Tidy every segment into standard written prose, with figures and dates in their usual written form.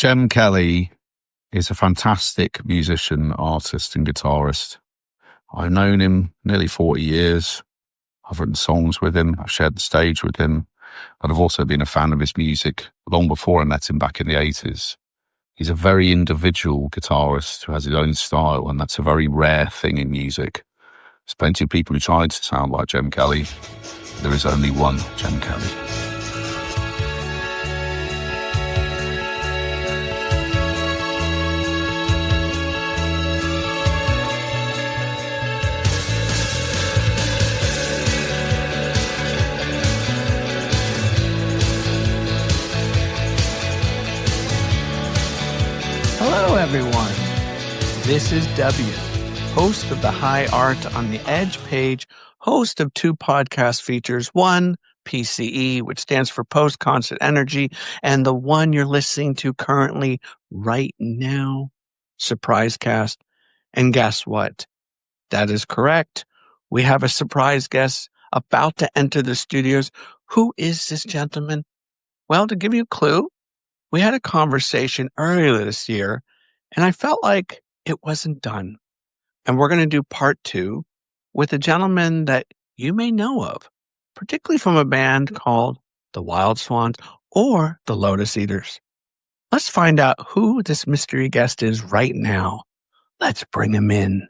Jem Kelly is a fantastic musician, artist, and guitarist. I've known him nearly 40 years. I've written songs with him. I've shared the stage with him. But I've also been a fan of his music long before I met him back in the 80s. He's a very individual guitarist who has his own style, and that's a very rare thing in music. There's plenty of people who try to sound like Jem Kelly. There is only one Jem Kelly. Hello, everyone. This is W, host of the High Art on the Edge page, host of two podcast features, one, PCE, which stands for Post Constant Energy, and the one you're listening to currently right now, Surprise Cast. And guess what? That is correct. We have a surprise guest about to enter the studios. Who is this gentleman? Well, to give you a clue, we had a conversation earlier this year, and I felt like it wasn't done. And we're going to do part 2 with a gentleman that you may know of, particularly from a band called the Wild Swans or the Lotus Eaters. Let's find out who this mystery guest is right now. Let's bring him in.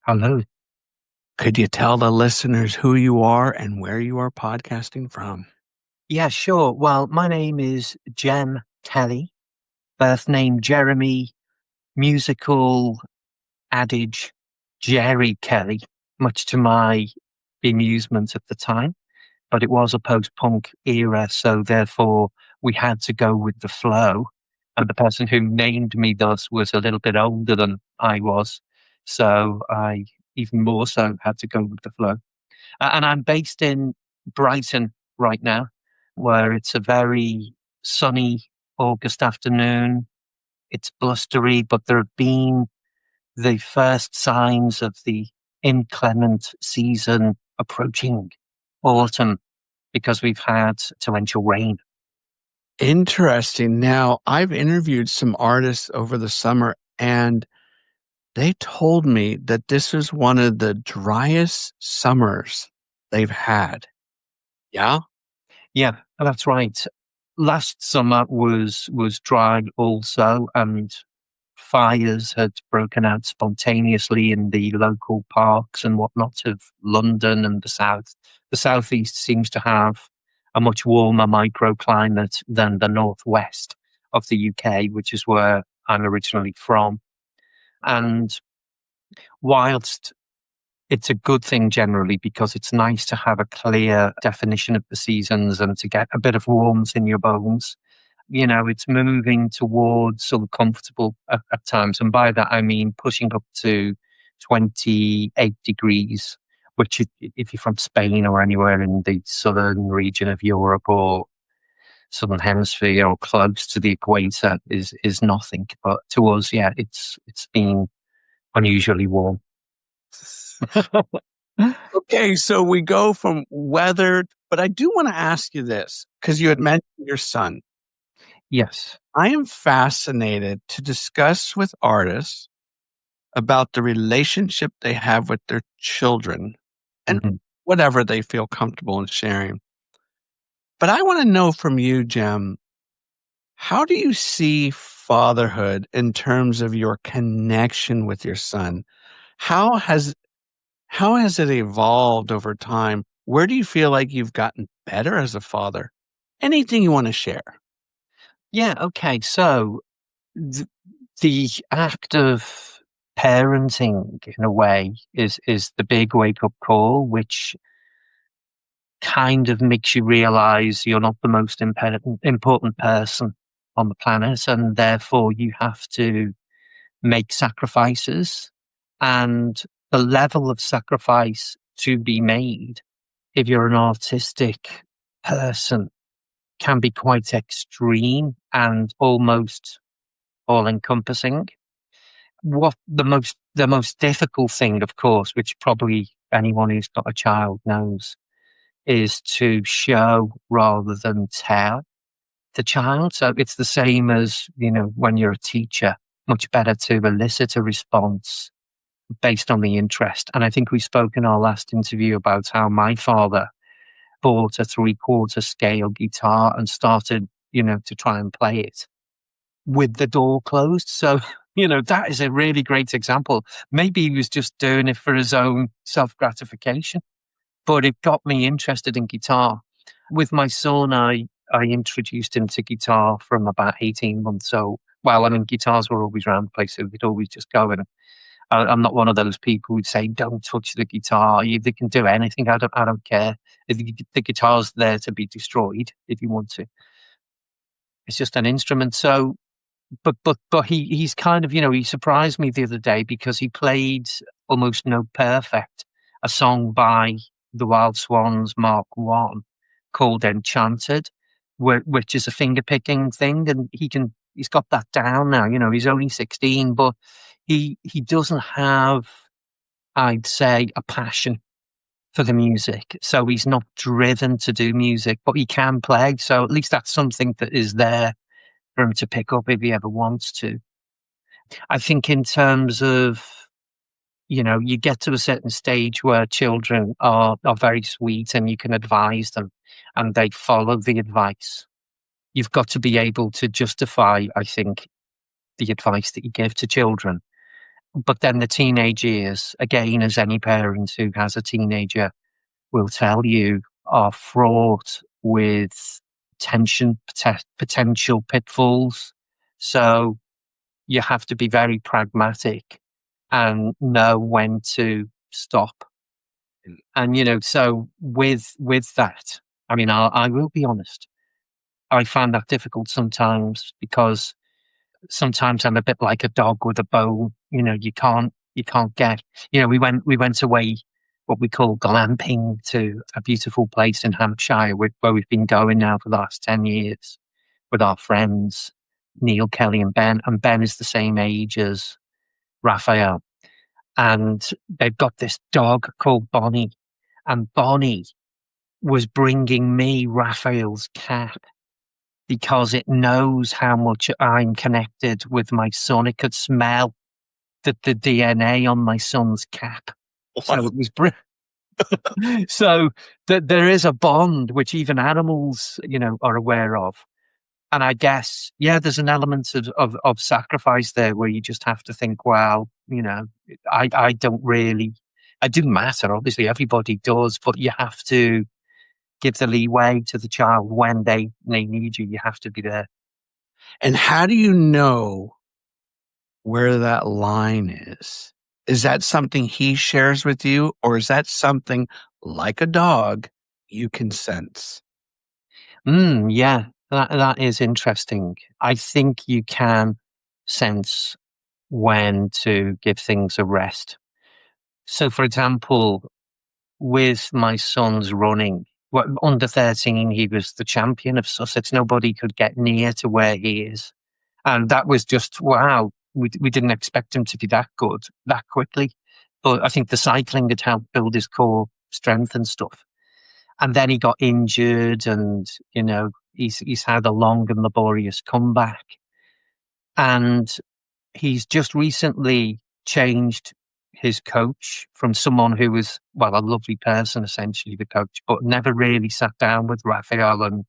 Hello. Could you tell the listeners who you are and where you are podcasting from? Yeah, sure. Well, my name is Jem Kelly, birth name Jeremy, musical adage Jerry Kelly, much to my bemusement at the time. But it was a post-punk era, so therefore we had to go with the flow. And the person who named me thus was a little bit older than I was, so I even more so had to go with the flow. And I'm based in Brighton right now, where it's a very sunny August afternoon. It's blustery, but there have been the first signs of the inclement season approaching, autumn, because we've had torrential rain. Interesting. Now, I've interviewed some artists over the summer, and they told me that this is one of the driest summers they've had. Yeah? Yeah, that's right. Last summer was dry also, and fires had broken out spontaneously in the local parks and whatnot of London and the south. The southeast seems to have a much warmer microclimate than the northwest of the UK, which is where I'm originally from. And whilst it's a good thing generally because it's nice to have a clear definition of the seasons and to get a bit of warmth in your bones, you know, it's moving towards uncomfortable at times. And by that, I mean pushing up to 28 degrees, which if you're from Spain or anywhere in the southern region of Europe or southern hemisphere or close to the equator is nothing. But to us, yeah, it's been unusually warm. Okay, so we go from weather, but I do want to ask you this, because you had mentioned your son. Yes. I am fascinated to discuss with artists about the relationship they have with their children and whatever they feel comfortable in sharing. But I want to know from you, Jem, how do you see fatherhood in terms of your connection with your son? How has it evolved over time? Where do you feel like you've gotten better as a father? Anything you want to share? Yeah, okay. So the act of parenting, in a way, is the big wake-up call, which kind of makes you realize you're not the most important person on the planet, and therefore you have to make sacrifices. And the level of sacrifice to be made, if you're an artistic person, can be quite extreme and almost all-encompassing. What the most difficult thing, of course, which probably anyone who's got a child knows, is to show rather than tell. the child. So it's the same as, when you're a teacher, much better to elicit a response based on the interest. And I think we spoke in our last interview about how my father bought a 3/4 scale guitar and started, to try and play it with the door closed. So, that is a really great example. Maybe he was just doing it for his own self gratification, but it got me interested in guitar. With my son, I introduced him to guitar from about 18 months old. Well, I mean, guitars were always around the place, so we'd always just go in. I'm not one of those people who'd say, "Don't touch the guitar. They can do anything. I don't care. The guitar's there to be destroyed if you want to. It's just an instrument." So, but he's kind of, he surprised me the other day because he played almost note perfect a song by the Wild Swans Mark One called "Enchanted," which is a finger picking thing, and he's got that down now. He's only 16, but he doesn't have, I'd say, a passion for the music. So he's not driven to do music, but he can play. So at least that's something that is there for him to pick up if he ever wants to. I think in terms of, you get to a certain stage where children are very sweet and you can advise them and they follow the advice. You've got to be able to justify, I think, the advice that you give to children. But then the teenage years, again, as any parent who has a teenager will tell you, are fraught with tension, potential pitfalls. So you have to be very pragmatic and know when to stop. And, so with that, I mean, I will be honest, I find that difficult sometimes because sometimes I'm a bit like a dog with a bone. You can't get. We went away, what we call glamping, to a beautiful place in Hampshire where we've been going now for the last 10 years with our friends Neil, Kelly, and Ben. And Ben is the same age as Raphael, and they've got this dog called Bonnie, and Bonnie was bringing me Raphael's cat because it knows how much I'm connected with my son. It could smell the DNA on my son's cap. So it was so there is a bond which even animals, are aware of. And I guess, there's an element of sacrifice there where you just have to think, well, I don't really, I do matter. Obviously, everybody does, but you have to give the leeway to the child when they need you. You have to be there. And how do you know where that line is? Is that something he shares with you, or is that something like a dog you can sense? Yeah, that is interesting. I think you can sense when to give things a rest. So, for example, with my son's running, under 13, he was the champion of Sussex. Nobody could get near to where he is. And that was just, wow. We didn't expect him to be that good that quickly. But I think the cycling had helped build his core strength and stuff. And then he got injured and, he's had a long and laborious comeback. And he's just recently changed his coach from someone who was, well, a lovely person, essentially, the coach, but never really sat down with Raphael and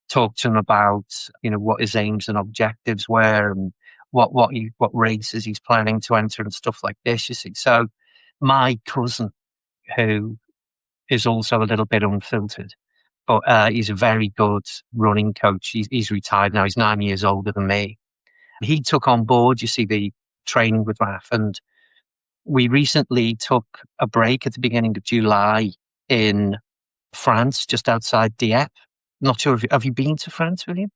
talked to him about, what his aims and objectives were and what races he's planning to enter and stuff like this, you see. So my cousin, who is also a little bit unfiltered, but he's a very good running coach. He's retired now. He's 9 years older than me. He took on board, you see, the training with Raf, and we recently took a break at the beginning of July in France, just outside Dieppe. Not sure have you been to France, William?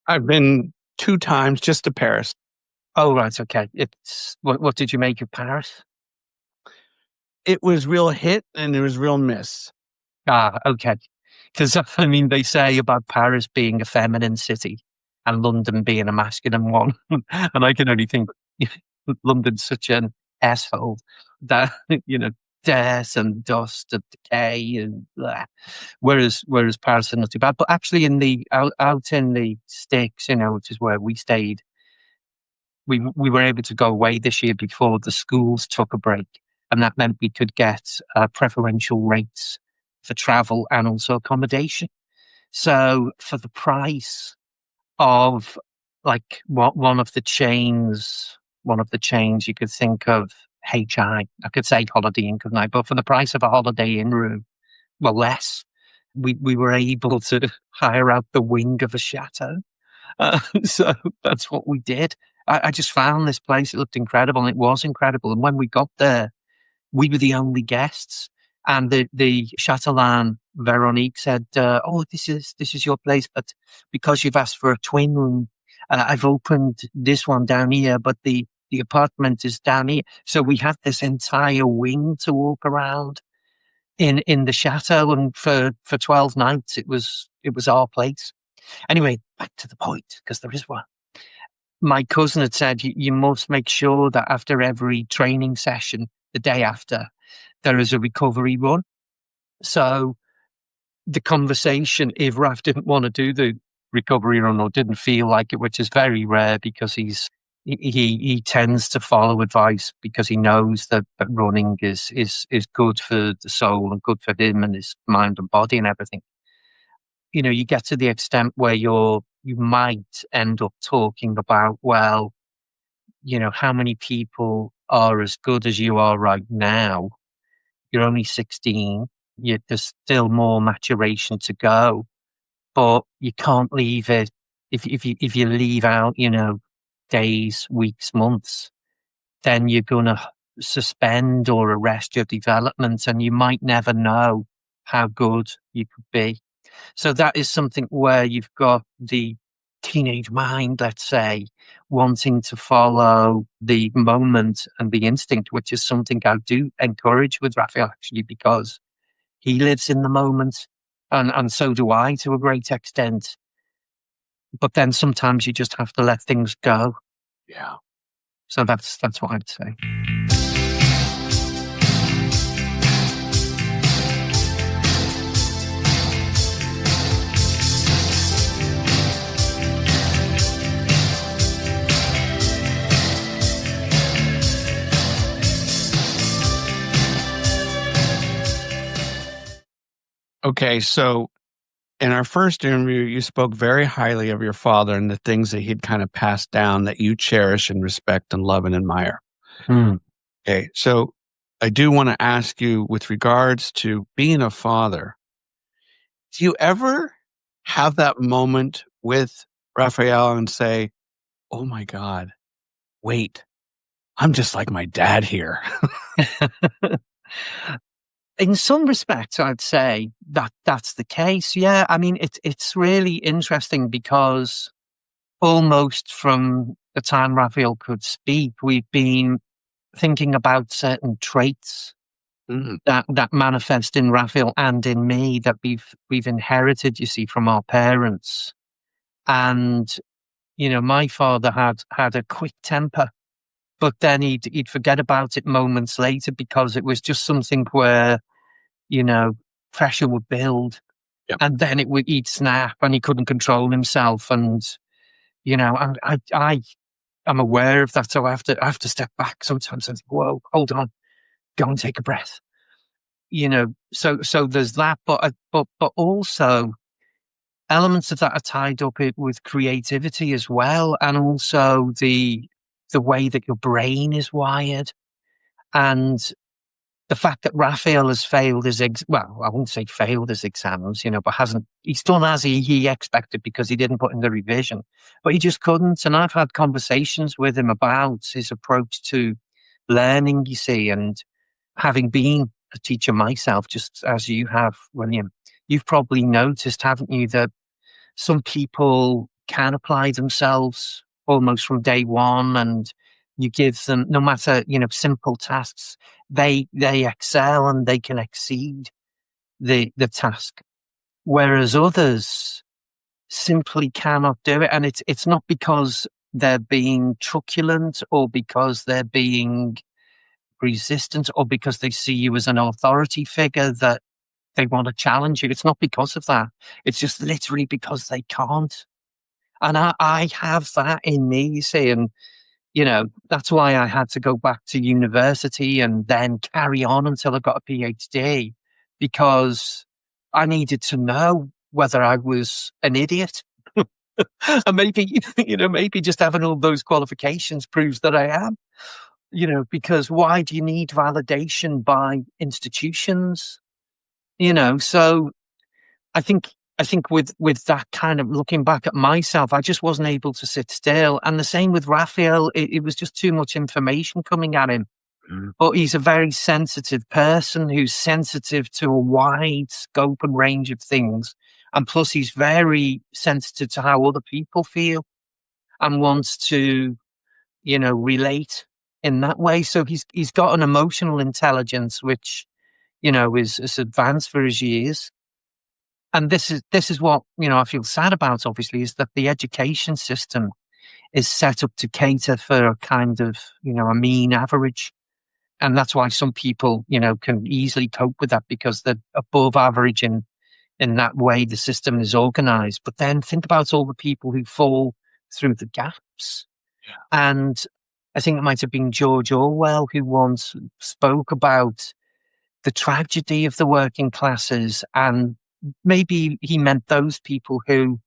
I've been 2 times, just to Paris. Oh, right, okay. It's what did you make of Paris? It was real hit and it was real miss. Ah, okay. Because I mean, they say about Paris being a feminine city and London being a masculine one, and I can only think London's such an asshole that dirt and dust and decay and blah. Whereas Paris is not too bad. But actually, out in the sticks, which is where we stayed, we were able to go away this year before the schools took a break, and that meant we could get preferential rates for travel and also accommodation. So for the price of like one of the chains you could think of, HI. I could say Holiday Inn, couldn't I? But for the price of a Holiday Inn room, well, less, we were able to hire out the wing of a chateau. So that's what we did. I just found this place. It looked incredible, and it was incredible. And when we got there, we were the only guests. And the Chatelaine Veronique said, "Oh, this is your place, but because you've asked for a twin room, I've opened this one down here, but the apartment is down here." So we had this entire wing to walk around in the chateau, and for 12 nights, it was our place. Anyway, back to the point, because there is one. My cousin had said, you must make sure that after every training session, the day after, there is a recovery run. So the conversation, if Raf didn't want to do the recovery run or didn't feel like it, which is very rare because he tends to follow advice because he knows that running is good for the soul and good for him and his mind and body and everything. You get to the extent where you might end up talking about, well, how many people are as good as you are right now? You're only 16. There's still more maturation to go, but you can't leave it. If you leave out, days, weeks, months, then you're going to suspend or arrest your development, and you might never know how good you could be. So that is something where you've got the teenage mind, let's say, wanting to follow the moment and the instinct, which is something I do encourage with Raphael, actually, because he lives in the moment, and so do I to a great extent. But then sometimes you just have to let things go. Yeah. So that's what I'd say. Okay, so in our first interview, you spoke very highly of your father and the things that he'd kind of passed down that you cherish and respect and love and admire. Okay, so I do want to ask you, with regards to being a father, do you ever have that moment with Raphael and say, "Oh my God, wait, I'm just like my dad here"? In some respects, I'd say that's the case. Yeah, I mean, it's really interesting because almost from the time Raphael could speak, we've been thinking about certain traits that manifest in Raphael and in me that we've inherited, you see, from our parents. And my father had a quick temper, but then he'd forget about it moments later because it was just something where pressure would build. Yep. And then he'd snap and he couldn't control himself. And, I'm aware of that. So I have to step back sometimes and think, whoa, hold on, go and take a breath. So there's that, but also elements of that are tied up with creativity as well. And also the way that your brain is wired. And the fact that Raphael has failed his well, I wouldn't say failed his exams, but he's done as he expected because he didn't put in the revision, but he just couldn't. And I've had conversations with him about his approach to learning, you see, and having been a teacher myself, just as you have, William, you've probably noticed, haven't you, that some people can apply themselves almost from day one, and you give them, no matter, simple tasks, they excel and they can exceed the task. Whereas others simply cannot do it. And it's not because they're being truculent or because they're being resistant or because they see you as an authority figure that they want to challenge you. It's not because of that. It's just literally because they can't. And I have that in me, you see, and that's why I had to go back to university and then carry on until I got a PhD, because I needed to know whether I was an idiot. And maybe, maybe just having all those qualifications proves that I am, because why do you need validation by institutions? So I think with that kind of looking back at myself, I just wasn't able to sit still. And the same with Raphael, it was just too much information coming at him. But he's a very sensitive person who's sensitive to a wide scope and range of things. And plus he's very sensitive to how other people feel and wants to, relate in that way. So he's got an emotional intelligence, which, is advanced for his years. And this is what, I feel sad about, obviously, is that the education system is set up to cater for a kind of, a mean average. And that's why some people, can easily cope with that because they're above average in that way the system is organized. But then think about all the people who fall through the gaps. Yeah. And I think it might have been George Orwell who once spoke about the tragedy of the working classes, and maybe he meant those people who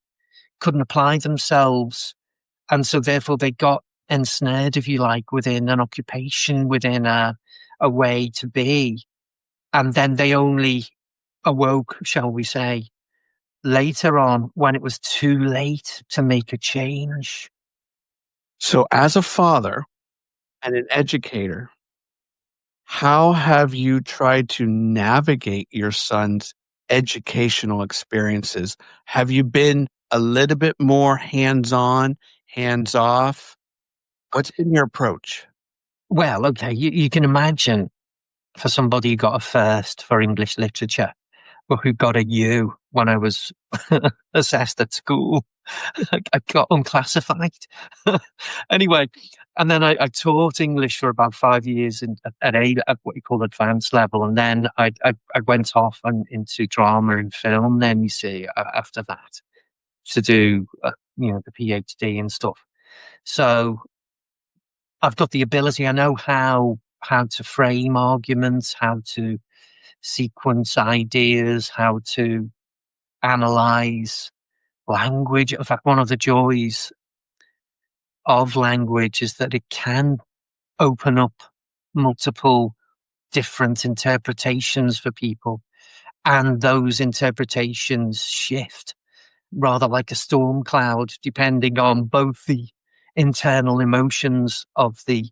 couldn't apply themselves. And so therefore they got ensnared, if you like, within an occupation, within a way to be. And then they only awoke, shall we say, later on when it was too late to make a change. So as a father and an educator, how have you tried to navigate your son's educational experiences? Have you been a little bit more hands-on, hands-off? What's been your approach? Well, okay, you can imagine for somebody who got a first for English literature, or who got a U when I was assessed at school. I got unclassified. Anyway, and then I taught English for about 5 years at what you call advanced level. And then I went off into drama and film then, you see, after that to do, the PhD and stuff. So I've got the ability, I know how to frame arguments, how to sequence ideas, how to analyze language. In fact, one of the joys of language is that it can open up multiple different interpretations for people. And those interpretations shift rather like a storm cloud, depending on both the internal emotions of the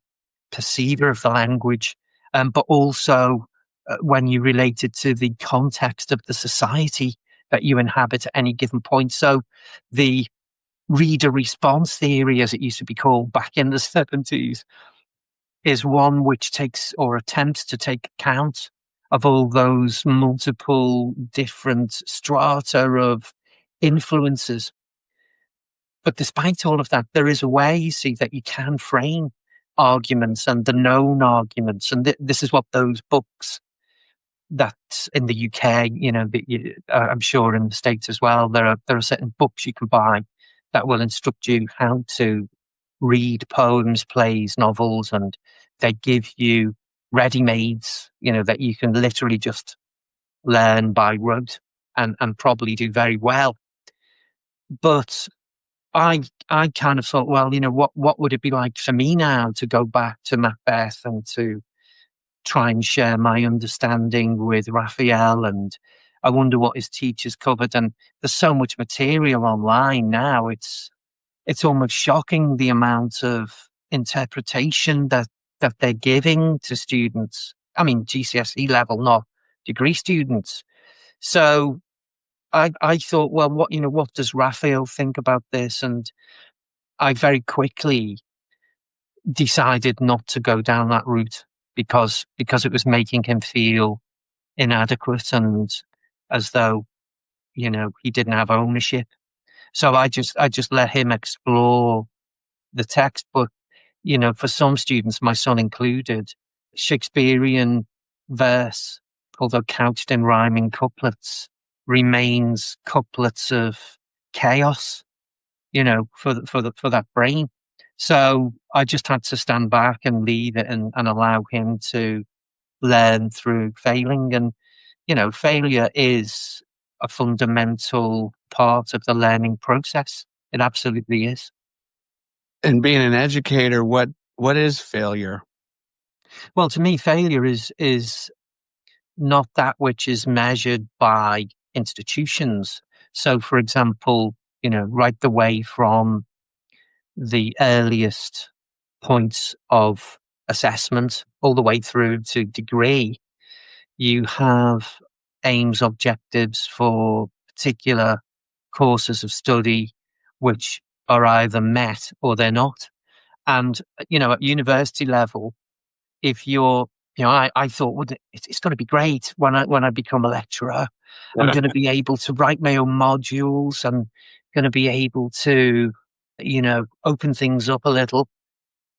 perceiver of the language, but also when you relate it to the context of the society that you inhabit at any given point. So the reader response theory, as it used to be called back in the 70s, is one which takes or attempts to take account of all those multiple different strata of influences. But despite all of that, there is a way, you see, that you can frame arguments and the known arguments. And this is what those books that in the UK, I'm sure in the States as well, there are certain books you can buy that will instruct you how to read poems, plays, novels, and they give you ready-mades, that you can literally just learn by rote and probably do very well. But I kind of thought, well, what would it be like for me now to go back to Macbeth and to try and share my understanding with Raphael? And I wonder what his teachers covered. And there's so much material online now. It's almost shocking the amount of interpretation that they're giving to students. I mean, GCSE level, not degree students. So I thought, well, what does Raphael think about this? And I very quickly decided not to go down that route because it was making him feel inadequate and as though, he didn't have ownership. So I just let him explore the text. But, for some students, my son included, Shakespearean verse, although couched in rhyming couplets, remains couplets of chaos, for that brain. So I just had to stand back and lead it and allow him to learn through failing. And, failure is a fundamental part of the learning process. It absolutely is. And being an educator, what is failure? Well, to me, failure is not that which is measured by institutions. So, for example, right the way from the earliest points of assessment all the way through to degree, you have aims, objectives for particular courses of study, which are either met or they're not. And, at university level, if you're, I thought, well, it's going to be great when I become a lecturer. I'm going to be able to write my own modules. I'm going to be able to, open things up a little.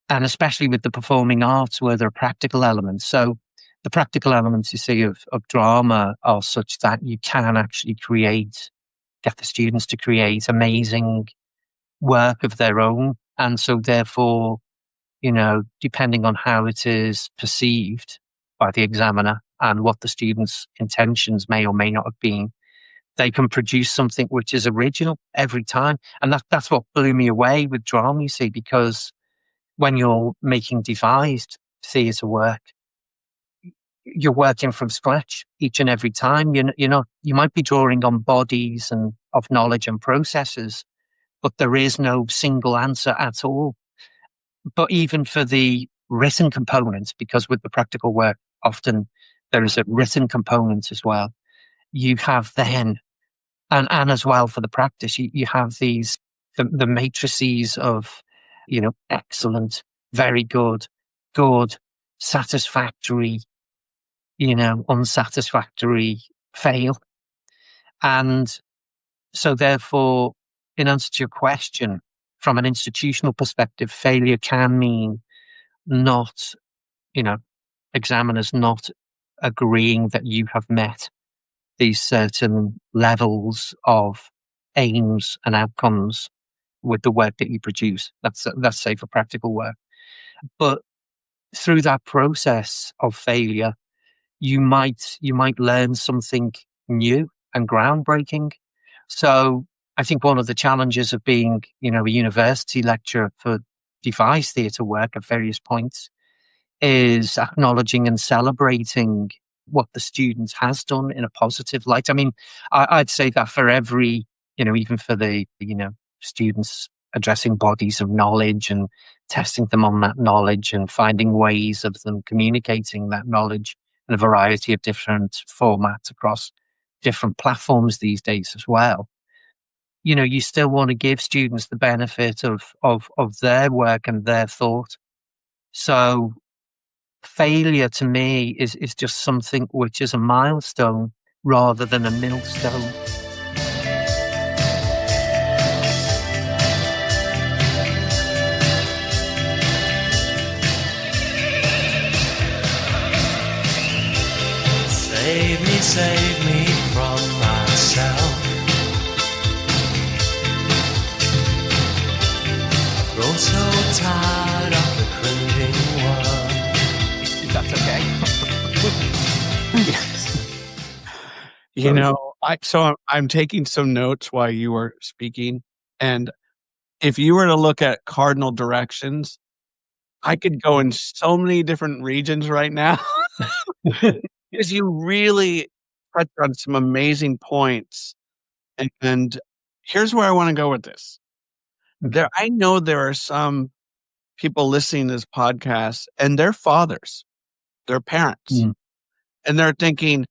And especially with the performing arts where there are practical elements. So the practical elements, you see, of drama are such that you can actually get the students to create amazing work of their own. And so therefore, depending on how it is perceived by the examiner and what the student's intentions may or may not have been, they can produce something which is original every time. And that's what blew me away with drama, you see, because when you're making devised theatre work, you're working from scratch each and every time. You might be drawing on bodies and of knowledge and processes, but there is no single answer at all. But even for the written components, because with the practical work, often there is a written component as well. You have then, and as well for the practice, you have these, the matrices of, excellent, very good, satisfactory, unsatisfactory, fail. And so therefore, in answer to your question, from an institutional perspective, failure can mean not, examiners not agreeing that you have met these certain levels of aims and outcomes with the work that you produce. That's say for practical work. But through that process of failure, you might learn something new and groundbreaking. So I think one of the challenges of being, a university lecturer for devised theatre work at various points is acknowledging and celebrating what the student has done in a positive light. I mean, I'd say that for every, even for the, students addressing bodies of knowledge and testing them on that knowledge and finding ways of them communicating that knowledge in a variety of different formats across different platforms these days as well. You still want to give students the benefit of their work and their thought. So failure to me is just something which is a milestone rather than a millstone. Save me from myself. I've grown so tired of the cringing world. That's okay. I'm taking some notes while you were speaking, and if you were to look at cardinal directions, I could go in so many different regions right now. Because you really touched on some amazing points. And here's where I want to go with this. I know there are some people listening to this podcast and they're fathers, they're parents, and they're thinking,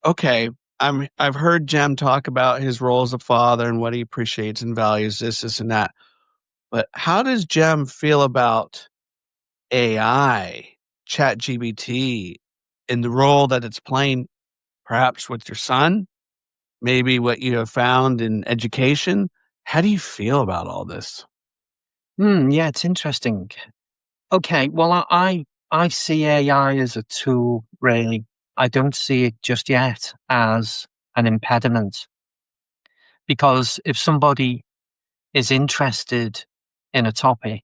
okay, I've heard Jem talk about his role as a father and what he appreciates and values, this and that. But how does Jem feel about AI, ChatGPT, in the role that it's playing, perhaps with your son, maybe what you have found in education? How do you feel about all this? Yeah, it's interesting. Okay, well, I I see AI as a tool, really. I don't see it just yet as an impediment. Because if somebody is interested in a topic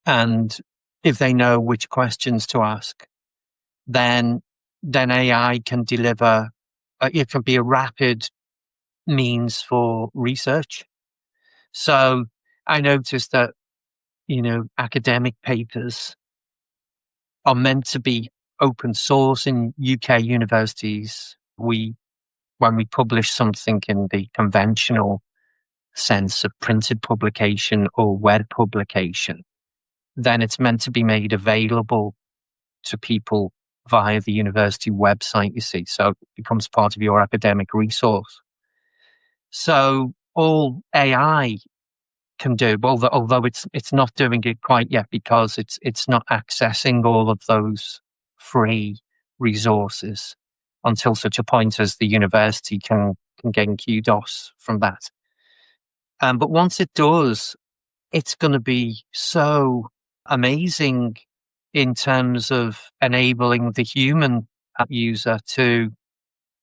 and if they know which questions to ask, then AI can deliver, it can be a rapid means for research. So I noticed that, academic papers are meant to be open source in UK universities. When we publish something in the conventional sense of printed publication or web publication, then it's meant to be made available to people via the university website, you see. So it becomes part of your academic resource. So all AI can do, although it's not doing it quite yet because it's not accessing all of those free resources until such a point as the university can gain kudos from that. But once it does, it's going to be so amazing in terms of enabling the human user to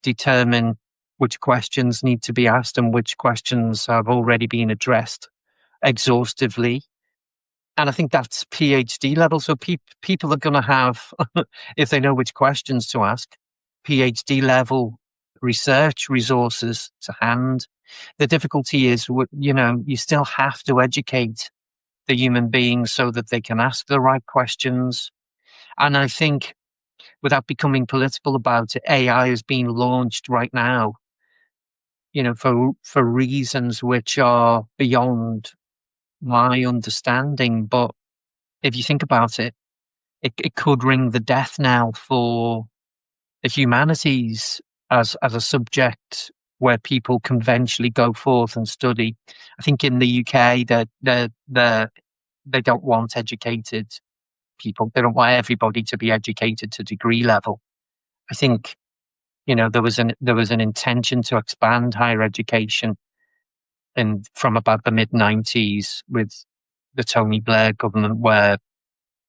determine which questions need to be asked and which questions have already been addressed exhaustively. And I think that's PhD level. So people are going to have, if they know which questions to ask, PhD level research resources to hand. The difficulty is, you still have to educate the human being so that they can ask the right questions. And I think, without becoming political about it, AI is being launched right now, for reasons which are beyond my understanding. But if you think about it, it could ring the death knell for the humanities as a subject where people conventionally go forth and study. I think in the UK they don't want educated people. They don't want everybody to be educated to degree level. I think, there was an intention to expand higher education from about the mid-90s with the Tony Blair government, where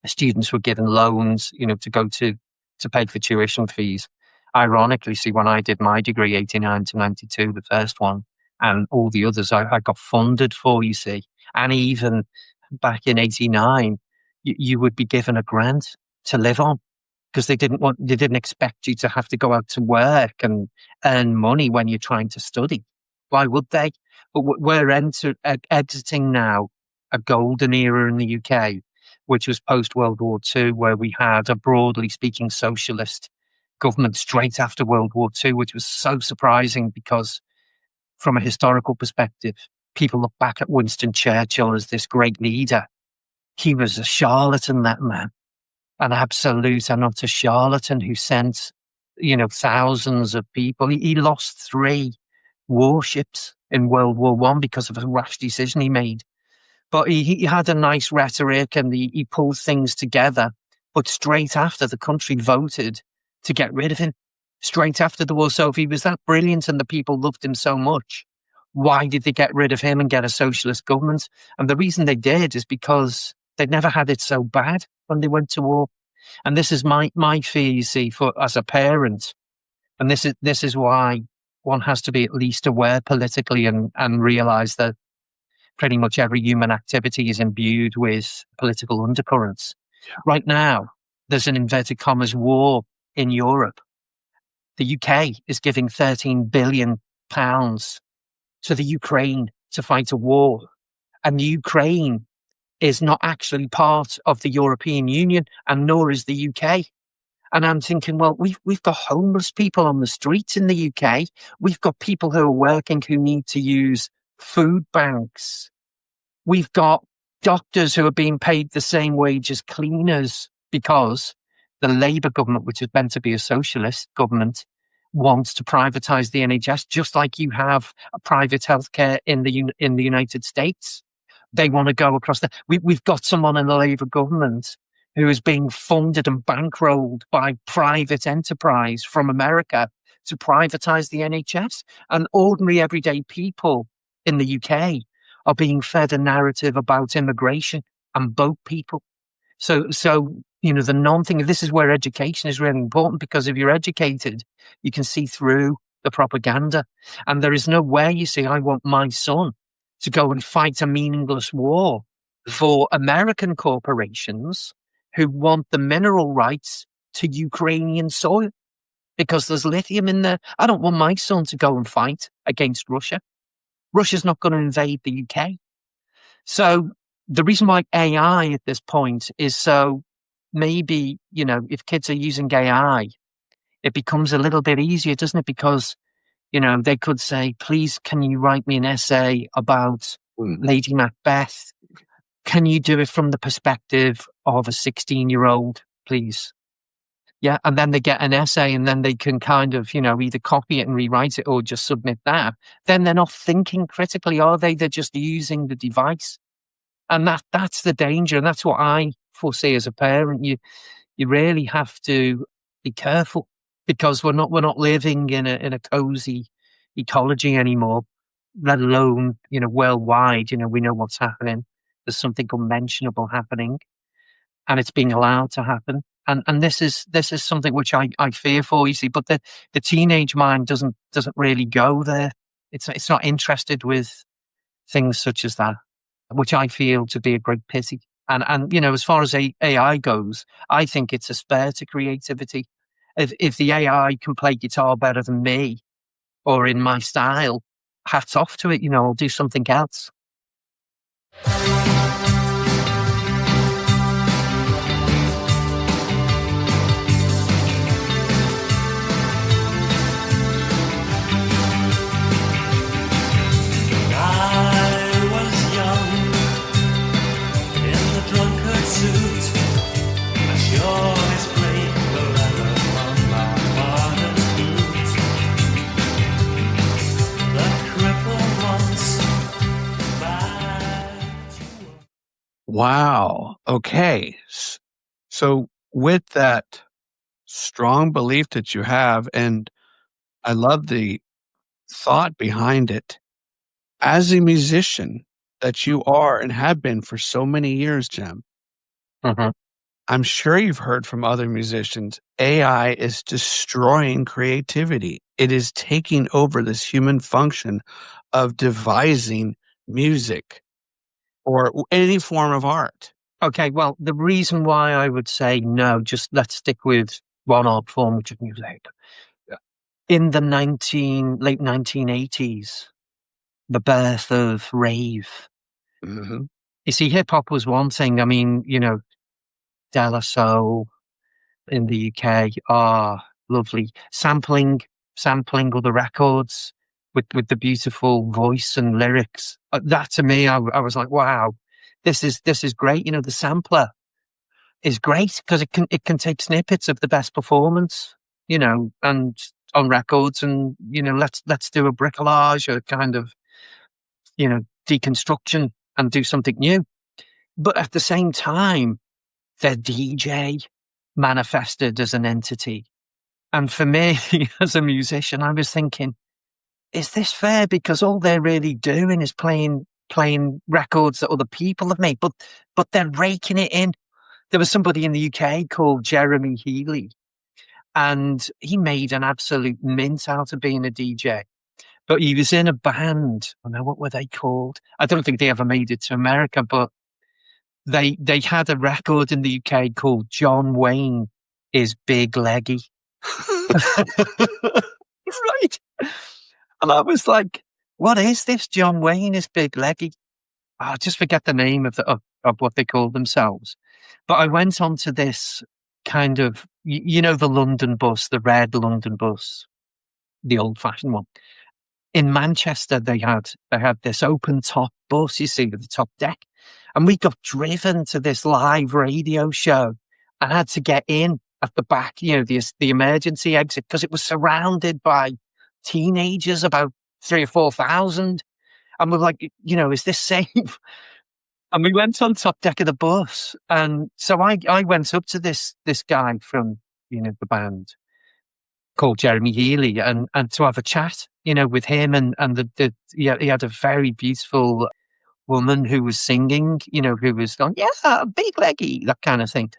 students were given loans, to go to pay for tuition fees. Ironically, see, when I did my degree, 89 to 92, the first one, and all the others I got funded for, you see. And even back in 89, you would be given a grant to live on, because they didn't expect you to have to go out to work and earn money when you're trying to study. Why would they? But we're exiting now a golden era in the UK, which was post-World War II, where we had a broadly speaking socialist government straight after World War II, which was so surprising because from a historical perspective, people look back at Winston Churchill as this great leader. He was a charlatan, that man, an absolute and utter charlatan who sent, thousands of people. He lost 3 warships in World War I because of a rash decision he made. But he had a nice rhetoric and he pulled things together. But straight after, the country voted to get rid of him, straight after the war. So if he was that brilliant and the people loved him so much, why did they get rid of him and get a socialist government? And the reason they did is because they'd never had it so bad when they went to war. And this is my fear, you see, as a parent. And this is why one has to be at least aware politically and realize that pretty much every human activity is imbued with political undercurrents. Yeah. Right now, there's an inverted commas war in Europe. The UK is giving £13 billion to the Ukraine to fight a war. And the Ukraine is not actually part of the European Union, and nor is the UK. And I'm thinking, well, we've got homeless people on the streets in the UK. We've got people who are working who need to use food banks. We've got doctors who are being paid the same wage as cleaners because the Labour government, which is meant to be a socialist government, wants to privatise the NHS, just like you have a private healthcare in the United States. They want to go across we've got someone in the Labour government who is being funded and bankrolled by private enterprise from America to privatise the NHS. And ordinary everyday people in the UK are being fed a narrative about immigration and boat people. So the non-thing. This is where education is really important, because if you're educated, you can see through the propaganda. And there is no way you say, I want my son to go and fight a meaningless war for American corporations who want the mineral rights to Ukrainian soil because there's lithium in there. I don't want my son to go and fight against Russia. Russia's not going to invade the UK. So the reason why AI at this point is so maybe, if kids are using AI, it becomes a little bit easier, doesn't it? Because, they could say, please, can you write me an essay about Lady Macbeth? Can you do it from the perspective of a 16-year-old, please? Yeah. And then they get an essay and then they can kind of, either copy it and rewrite it or just submit that. Then they're not thinking critically, are they? They're just using the device. And that's the danger. And that's what I foresee as a parent. You really have to be careful, because we're not living in a cozy ecology anymore, let alone, worldwide. We know what's happening. There's something unmentionable happening, and it's being allowed to happen. And this is something which I fear for, you see. But the teenage mind doesn't really go there. It's not interested with things such as that, which I feel to be a great pity. And as far as AI goes, I think it's a spare to creativity. If the AI can play guitar better than me, or in my style, hats off to it. I'll do something else. Wow. Okay. So with that strong belief that you have, and I love the thought behind it, as a musician that you are and have been for so many years, Jem, I'm sure you've heard from other musicians, AI is destroying creativity. It is taking over this human function of devising music or any form of art. Okay, well, the reason why I would say no, just let's stick with one art form, which is music. In the late 1980s, the birth of rave. Mm-hmm. You see, hip hop was one thing. I mean, De La Soul in the UK are lovely. Sampling other records with the beautiful voice and lyrics. That to me, I was like, wow, this is great. The sampler is great because it can take snippets of the best performance, and on records, and let's do a bricolage or kind of deconstruction and do something new. But at the same time, their DJ manifested as an entity. And for me, as a musician, I was thinking, is this fair? Because all they're really doing is playing records that other people have made, but they're raking it in. There was somebody in the UK called Jeremy Healy, and he made an absolute mint out of being a DJ. But he was in a band. I don't know, what were they called? I don't think they ever made it to America, but they had a record in the UK called John Wayne is Big Leggy. Right. And I was like, what is this? John Wayne is Big Leggy. I just forget the name of what they call themselves. But I went on to this kind of, the London bus, the red London bus, the old fashioned one. In Manchester, they had this open top bus, you see, with the top deck. And we got driven to this live radio show and had to get in at the back, the emergency exit, because it was surrounded by teenagers, about 3,000 or 4,000. And we're like, is this safe? And we went on top deck of the bus. And so I went up to this guy from, the band called Jeremy Healy and to have a chat, with him. And he had a very beautiful woman who was singing, who was going, yeah, Big Leggy, that kind of thing.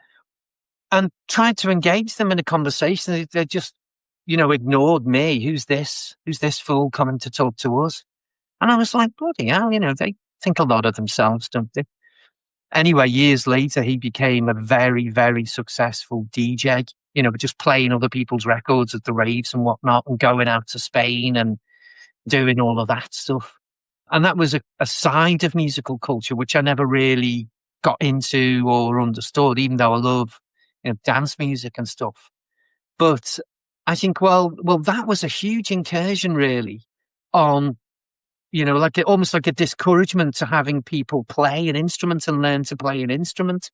and tried to engage them in a conversation. They just, ignored me. Who's this? Who's this fool coming to talk to us? And I was like, bloody hell, they think a lot of themselves, don't they? Anyway, years later, he became a very, very successful DJ, just playing other people's records at the raves and whatnot, and going out to Spain and doing all of that stuff. And that was a side of musical culture, which I never really got into or understood, even though I love, dance music and stuff. But I think, well, that was a huge incursion, really, on, almost like a discouragement to having people play an instrument and learn to play an instrument.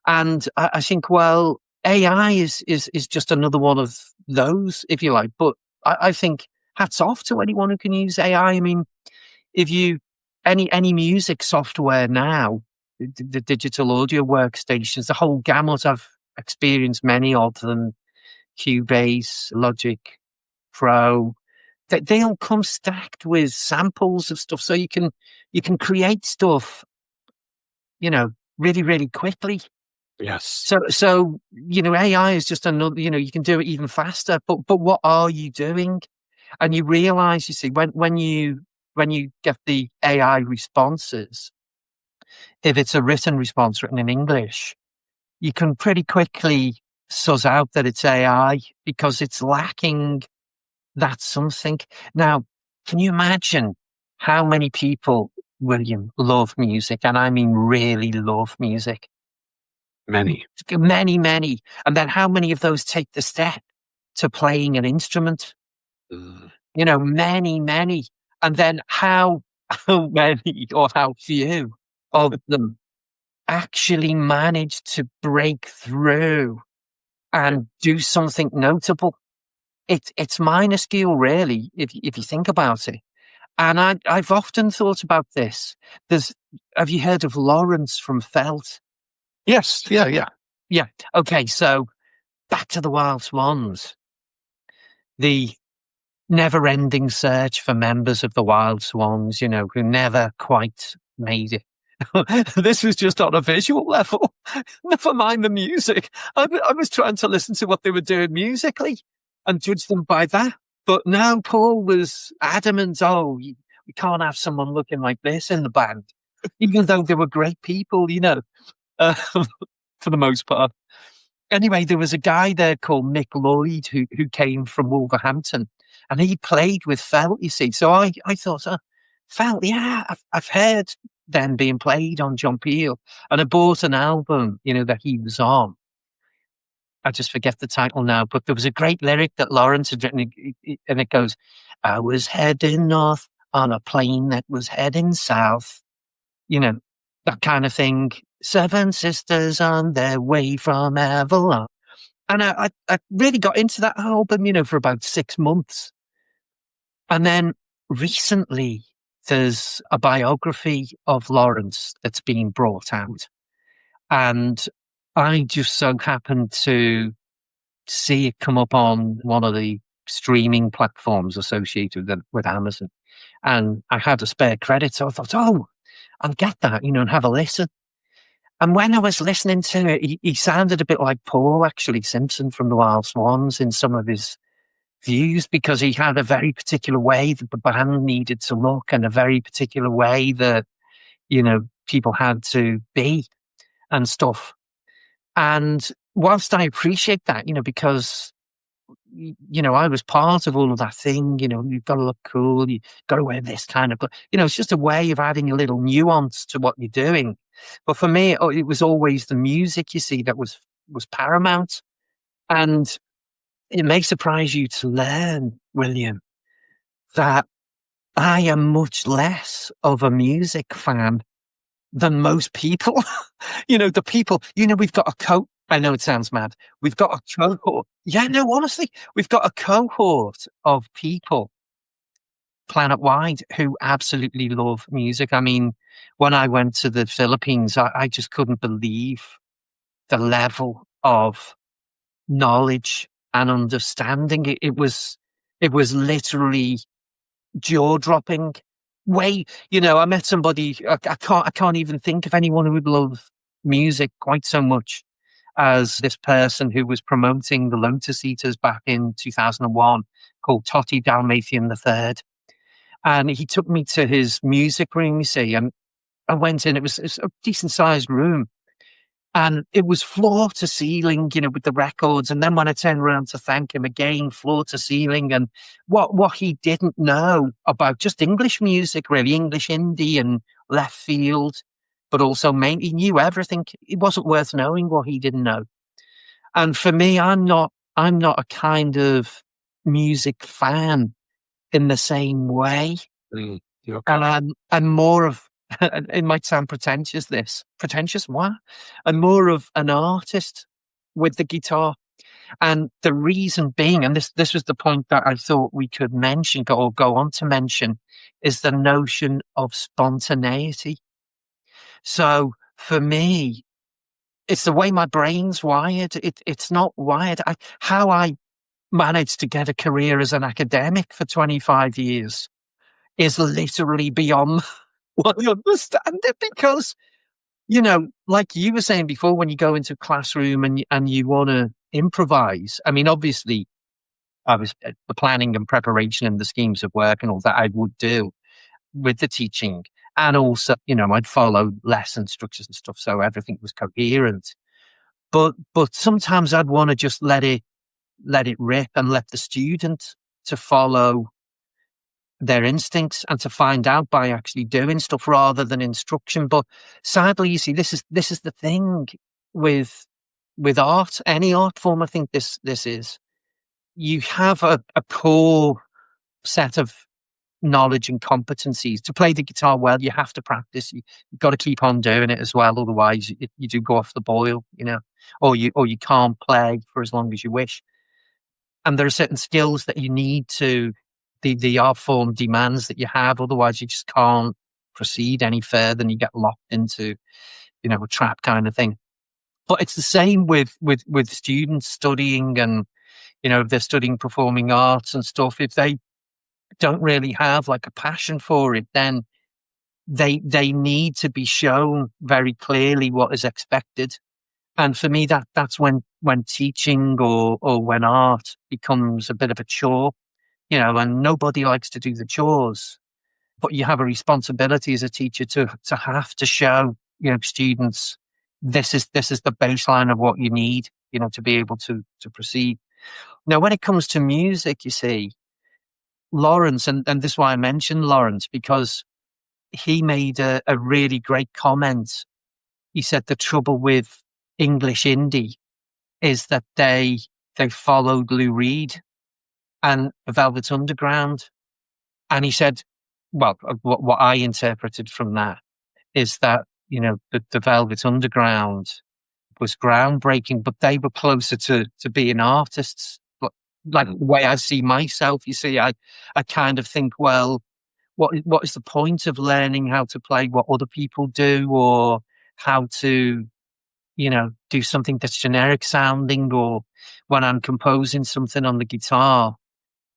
And I think, well, AI is just another one of those, if you like. But I think hats off to anyone who can use AI. I mean, if you, any music software now, the digital audio workstations, the whole gamut, I've experienced many of them, Cubase, Logic Pro, they all come stacked with samples of stuff. So you can create stuff, really, really quickly. Yes. So AI is just another, you can do it even faster, but what are you doing? And you realize, you see, when you get the AI responses, if it's a written response written in English, you can pretty quickly suss out that it's AI because it's lacking that something. Now, can you imagine how many people, William, love music? And I mean really love music. Many. Many. And then how many of those take the step to playing an instrument? Many. And then how many or how few of them actually manage to break through and do something notable? It's minuscule, really, if you think about it. And I've often thought about this. Have you heard of Lawrence from Felt? Yes. Yeah. Yeah. Okay. So back to the Wild Swans. The never-ending search for members of the Wild Swans, who never quite made it. This was just on a visual level. Never mind the music. I was trying to listen to what they were doing musically and judge them by that. But now Paul was adamant, we can't have someone looking like this in the band, even though they were great people, for the most part. Anyway, there was a guy there called Mick Lloyd who came from Wolverhampton, and he played with Felt, you see. So I thought, Felt, yeah, I've heard them being played on John Peel, and I bought an album, that he was on. I just forget the title now, but there was a great lyric that Lawrence had written, and it goes, I was heading north on a plane that was heading south. That kind of thing. 7 sisters on their way from Avalon. And I really got into that album, for about 6 months. And then recently, there's a biography of Lawrence that's being brought out. And I just so happened to see it come up on one of the streaming platforms associated with Amazon. And I had a spare credit, so I thought, I'll get that, and have a listen. And when I was listening to it, he sounded a bit like Paul, actually, Simpson from the Wild Swans in some of his views, because he had a very particular way that the band needed to look and a very particular way that, people had to be and stuff. And whilst I appreciate that, because, I was part of all of that thing, you've got to look cool, you've got to wear this kind of, it's just a way of adding a little nuance to what you're doing. But for me, it was always the music, you see, that was paramount. And it may surprise you to learn, William, that I am much less of a music fan than most people. The people, we've got a I know it sounds mad. We've got a cohort. Yeah, no, honestly, we've got a cohort of people planet-wide who absolutely love music. I mean, when I went to the Philippines, I just couldn't believe the level of knowledge and understanding. It was literally jaw-dropping. I met somebody, I can't even think of anyone who would love music quite so much as this person who was promoting the Lotus Eaters back in 2001 called Totti Dalmatian III. And he took me to his music room, you see, and I went in. It was a decent sized room. And it was floor to ceiling, with the records. And then when I turned around to thank him again, floor to ceiling. And what he didn't know about just English music, really, English indie and left field, but also he knew everything. It wasn't worth knowing what he didn't know. And for me, I'm not a kind of music fan in the same way. Okay. And I'm more of, it might sound pretentious, what? I'm more of an artist with the guitar. And the reason being, and this was the point that I thought we could mention or go on to mention, is the notion of spontaneity. So for me, it's the way my brain's wired. It's not wired. How I managed to get a career as an academic for 25 years is literally beyond what I understand it, because, like you were saying before, when you go into a classroom and you want to improvise, I mean, obviously, I was the planning and preparation and the schemes of work and all that I would do with the teaching. And also, I'd follow lesson structures and stuff, so everything was coherent. But sometimes I'd want to just let it rip and let the student to follow their instincts and to find out by actually doing stuff rather than instruction. But sadly, you see, this is the thing with art, any art form. I think this is, you have a core set of knowledge and competencies. To play the guitar well, you have to practice. You've got to keep on doing it as well. Otherwise, you do go off the boil, or you can't play for as long as you wish. And there are certain skills that you need to, the art form demands that you have. Otherwise, you just can't proceed any further and you get locked into, a trap kind of thing. But it's the same with students studying, and, if they're studying performing arts and stuff, if they don't really have like a passion for it, then they need to be shown very clearly what is expected. And for me, that's when teaching or when art becomes a bit of a chore, and nobody likes to do the chores, but you have a responsibility as a teacher to have to show, students, this is the baseline of what you need, to be able to proceed. Now, when it comes to music, you see, Lawrence, and this is why I mentioned Lawrence, because he made a really great comment. He said the trouble with English indie is that they followed Lou Reed and the Velvet Underground. And he said, well, what I interpreted from that is that, the Velvet Underground was groundbreaking, but they were closer to being artists. Like the way I see myself, you see, I kind of think, well, what is the point of learning how to play what other people do, or how to, do something that's generic sounding, or when I'm composing something on the guitar,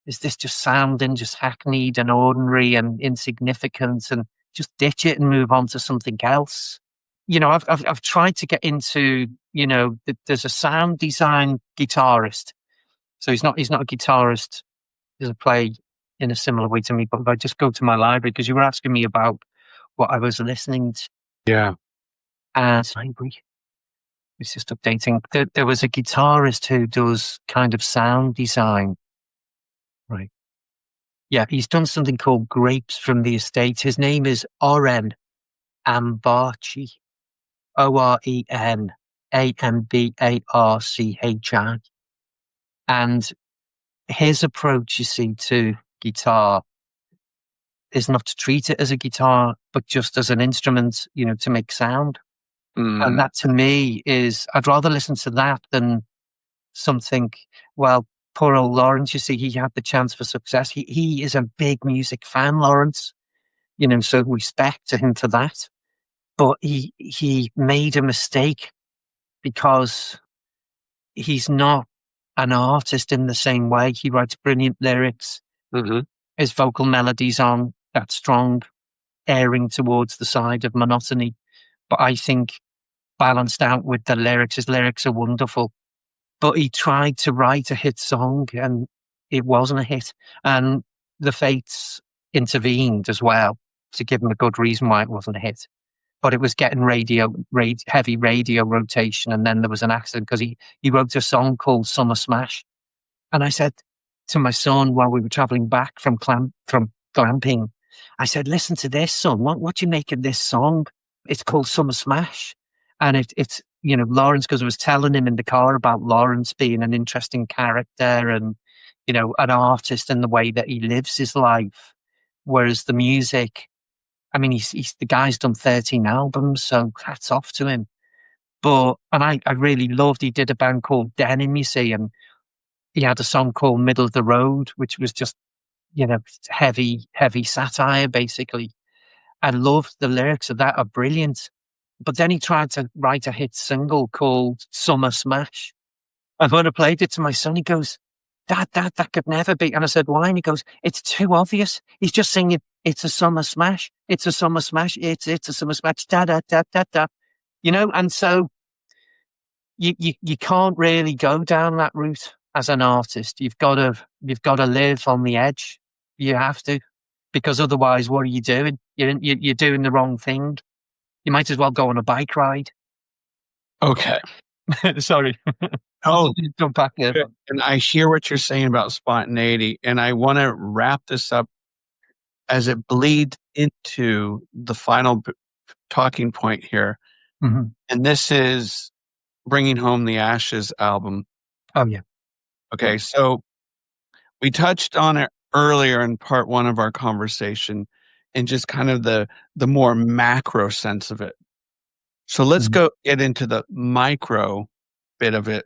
is this just sounding just hackneyed and ordinary and insignificant, and just ditch it and move on to something else? I've tried to get into, there's a sound design guitarist. So he's not a guitarist. He doesn't play in a similar way to me, but if I just go to my library, because you were asking me about what I was listening to. Yeah. And library. It's just updating. There was a guitarist who does kind of sound design. Right. Yeah, he's done something called Grapes from the Estate. His name is Oren Ambarchi. OREN AMBARCHI. And his approach, you see, to guitar is not to treat it as a guitar, but just as an instrument, to make sound. And that to me is, I'd rather listen to that than something, well, poor old Lawrence, you see, he had the chance for success. He is a big music fan, Lawrence, so respect to him for that. But he made a mistake because he's not an artist in the same way. He writes brilliant lyrics. Mm-hmm. His vocal melodies aren't that strong, erring towards the side of monotony. But I think balanced out with the lyrics. His lyrics are wonderful. But he tried to write a hit song and it wasn't a hit. And the Fates intervened as well to give him a good reason why it wasn't a hit. But it was getting heavy radio rotation. And then there was an accident because he wrote a song called Summer Smash. And I said to my son while we were traveling back from glamping, I said, listen to this, son. What do you make of this song? It's called Summer Smash. And it's, you know, Lawrence, because I was telling him in the car about Lawrence being an interesting character and, you know, an artist and the way that he lives his life. Whereas the music, I mean, he's the guy's done 13 albums, so hats off to him. And I really loved, he did a band called Denim, you see, and he had a song called Middle of the Road, which was just, you know, heavy satire, basically. I loved the lyrics of that, are brilliant. But then he tried to write a hit single called Summer Smash. And when I played it to my son, he goes, Dad, that could never be. And I said, why? And he goes, it's too obvious. He's just singing, it's a summer smash. It's a summer smash. It's a summer smash. Da, da, da, da, da. You know, and so you can't really go down that route as an artist. You've got to live on the edge. You have to, because otherwise, what are you doing? You're doing the wrong thing. You might as well go on a bike ride. Okay. Sorry. Oh, jump back there. And I hear what you're saying about spontaneity, and I want to wrap this up as it bleeds into the final talking point here. Mm-hmm. And this is Bringing Home the Ashes album. Oh, yeah. Okay, so we touched on it earlier in part one of our conversation and just kind of the more macro sense of it. So let's go get into the micro bit of it.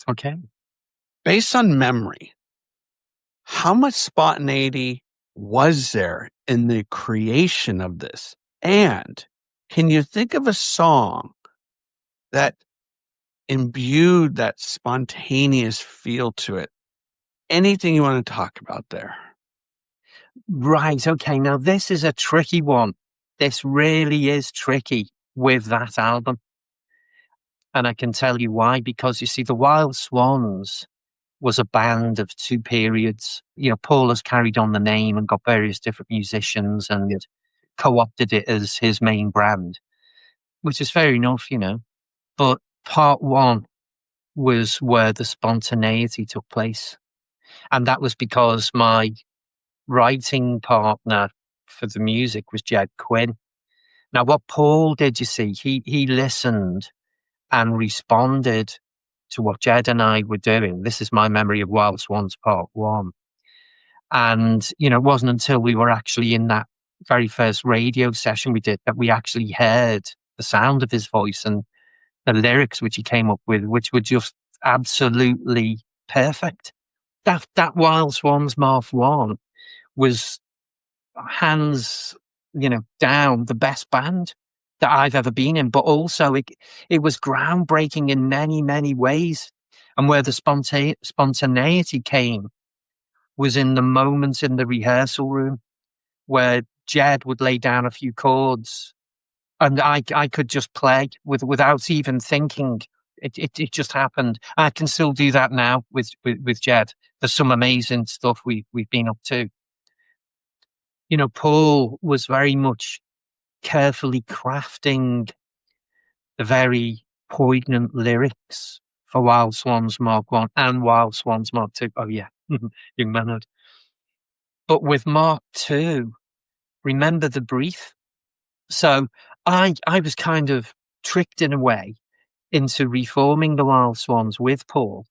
Okay. Based on memory, how much spontaneity was there in the creation of this? And can you think of a song that imbued that spontaneous feel to it? Anything you want to talk about there? Right. Okay. Now, this is a tricky one. This really is tricky with that album. And I can tell you why, because you see, the Wild Swans was a band of two periods. You know, Paul has carried on the name and got various different musicians and co-opted it as his main brand, which is fair enough, you know. But part one was where the spontaneity took place. And that was because my writing partner for the music was Jed Quinn. Now, what Paul did, you see, he listened and responded to what Jed and I were doing. This is my memory of Wild Swans Part 1. And, you know, it wasn't until we were actually in that very first radio session we did that we actually heard the sound of his voice and the lyrics which he came up with, which were just absolutely perfect. That Wild Swans Mark 1 was hands, you know, down the best band that I've ever been in, but also it was groundbreaking in many, many ways. And where the spontaneity came was in the moments in the rehearsal room where Jed would lay down a few chords and I could just play without even thinking. It just happened. I can still do that now with Jed. There's some amazing stuff we've been up to. You know, Paul was very much carefully crafting the very poignant lyrics for Wild Swans Mark 1 and Wild Swans Mark 2. Oh, yeah, young manhood. But with Mark 2, remember the brief? So I was kind of tricked in a way into reforming the Wild Swans with Paul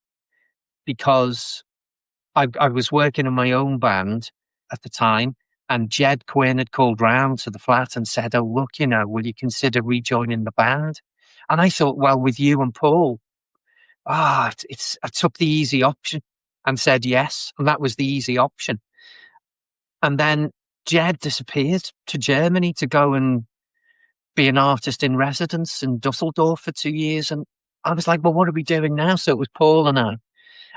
because I was working in my own band at the time, and Jed Quinn had called round to the flat and said, oh, look, you know, will you consider rejoining the band? And I thought, well, with you and Paul, I took the easy option and said yes. And that was the easy option. And then Jed disappeared to Germany to go and be an artist in residence in Dusseldorf for 2 years. And I was like, well, what are we doing now? So it was Paul and I.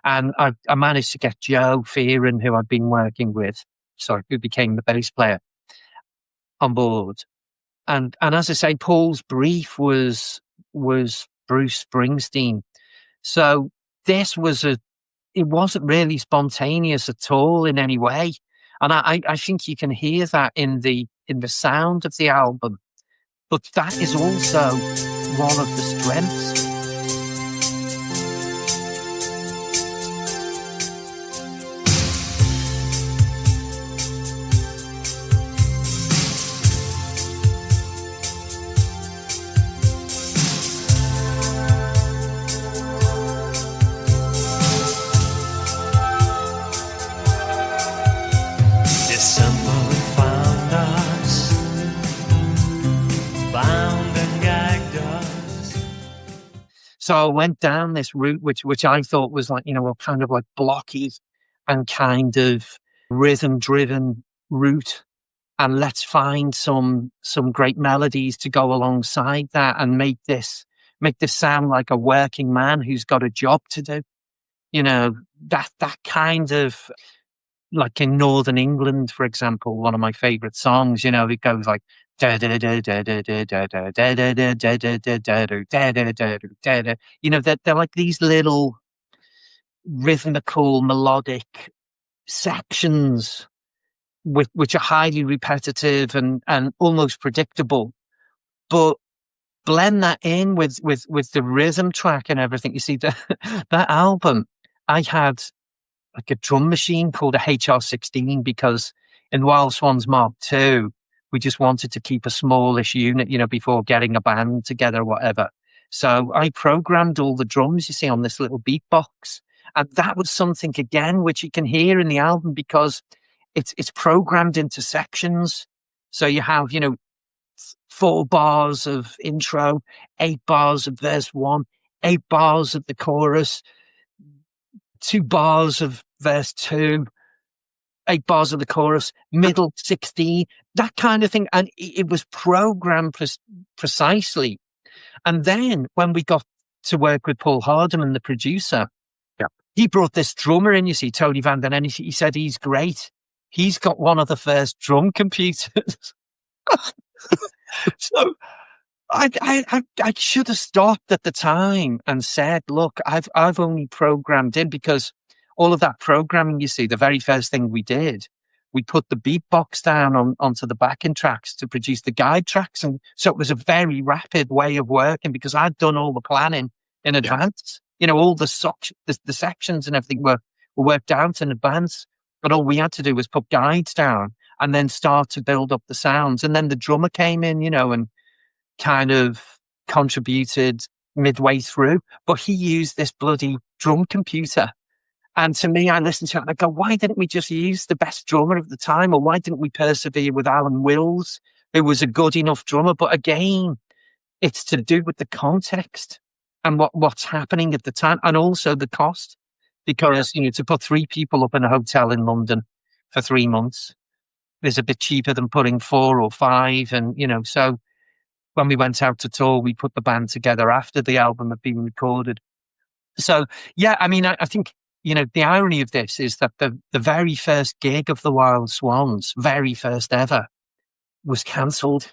And I managed to get Joe Fearon, who I'd been working with, who became the bass player, on board. And as I say, Paul's brief was was Bruce Springsteen. So this it wasn't really spontaneous at all in any way. And I think you can hear that in the sound of the album. But that is also one of the strengths. So I went down this route, which I thought was like, kind of like blocky and kind of rhythm-driven route. And let's find some great melodies to go alongside that and make this sound like a working man who's got a job to do. That kind of, like in Northern England, for example, one of my favorite songs, it goes like, they're like these little rhythmical melodic sections which are highly repetitive and almost predictable, but blend that in with the rhythm track and everything. You see, that album, I had like a drum machine called a HR-16 because in Wild Swans Mark II, we just wanted to keep a smallish unit, before getting a band together or whatever. So I programmed all the drums, you see, on this little beatbox. And that was something, again, which you can hear in the album because it's programmed into sections. So you have, 4 bars of intro, 8 bars of verse 1, 8 bars of the chorus, 2 bars of verse 2, 8 bars of the chorus, middle 16, that kind of thing. And it was programmed precisely. And then when we got to work with Paul Hardiman, the producer, he brought this drummer in, you see, Tony Van Den Ende. He said he's great. He's got one of the first drum computers. So I should have stopped at the time and said, look, I've only programmed in because all of that programming, you see, the very first thing we did, we put the beatbox down onto the backing tracks to produce the guide tracks. And so it was a very rapid way of working because I'd done all the planning in advance. All the sections and everything were worked out in advance. But all we had to do was put guides down and then start to build up the sounds. And then the drummer came in, and kind of contributed midway through. But he used this bloody drum computer. And to me, I listened to it and I go, why didn't we just use the best drummer of the time? Or why didn't we persevere with Alan Wills, who was a good enough drummer? But again, it's to do with the context and what's happening at the time and also the cost. Because, to put 3 people up in a hotel in London for 3 months is a bit cheaper than putting 4 or 5. And, so when we went out to tour, we put the band together after the album had been recorded. So, I think, the irony of this is that the very first gig of the Wild Swans, very first ever, was cancelled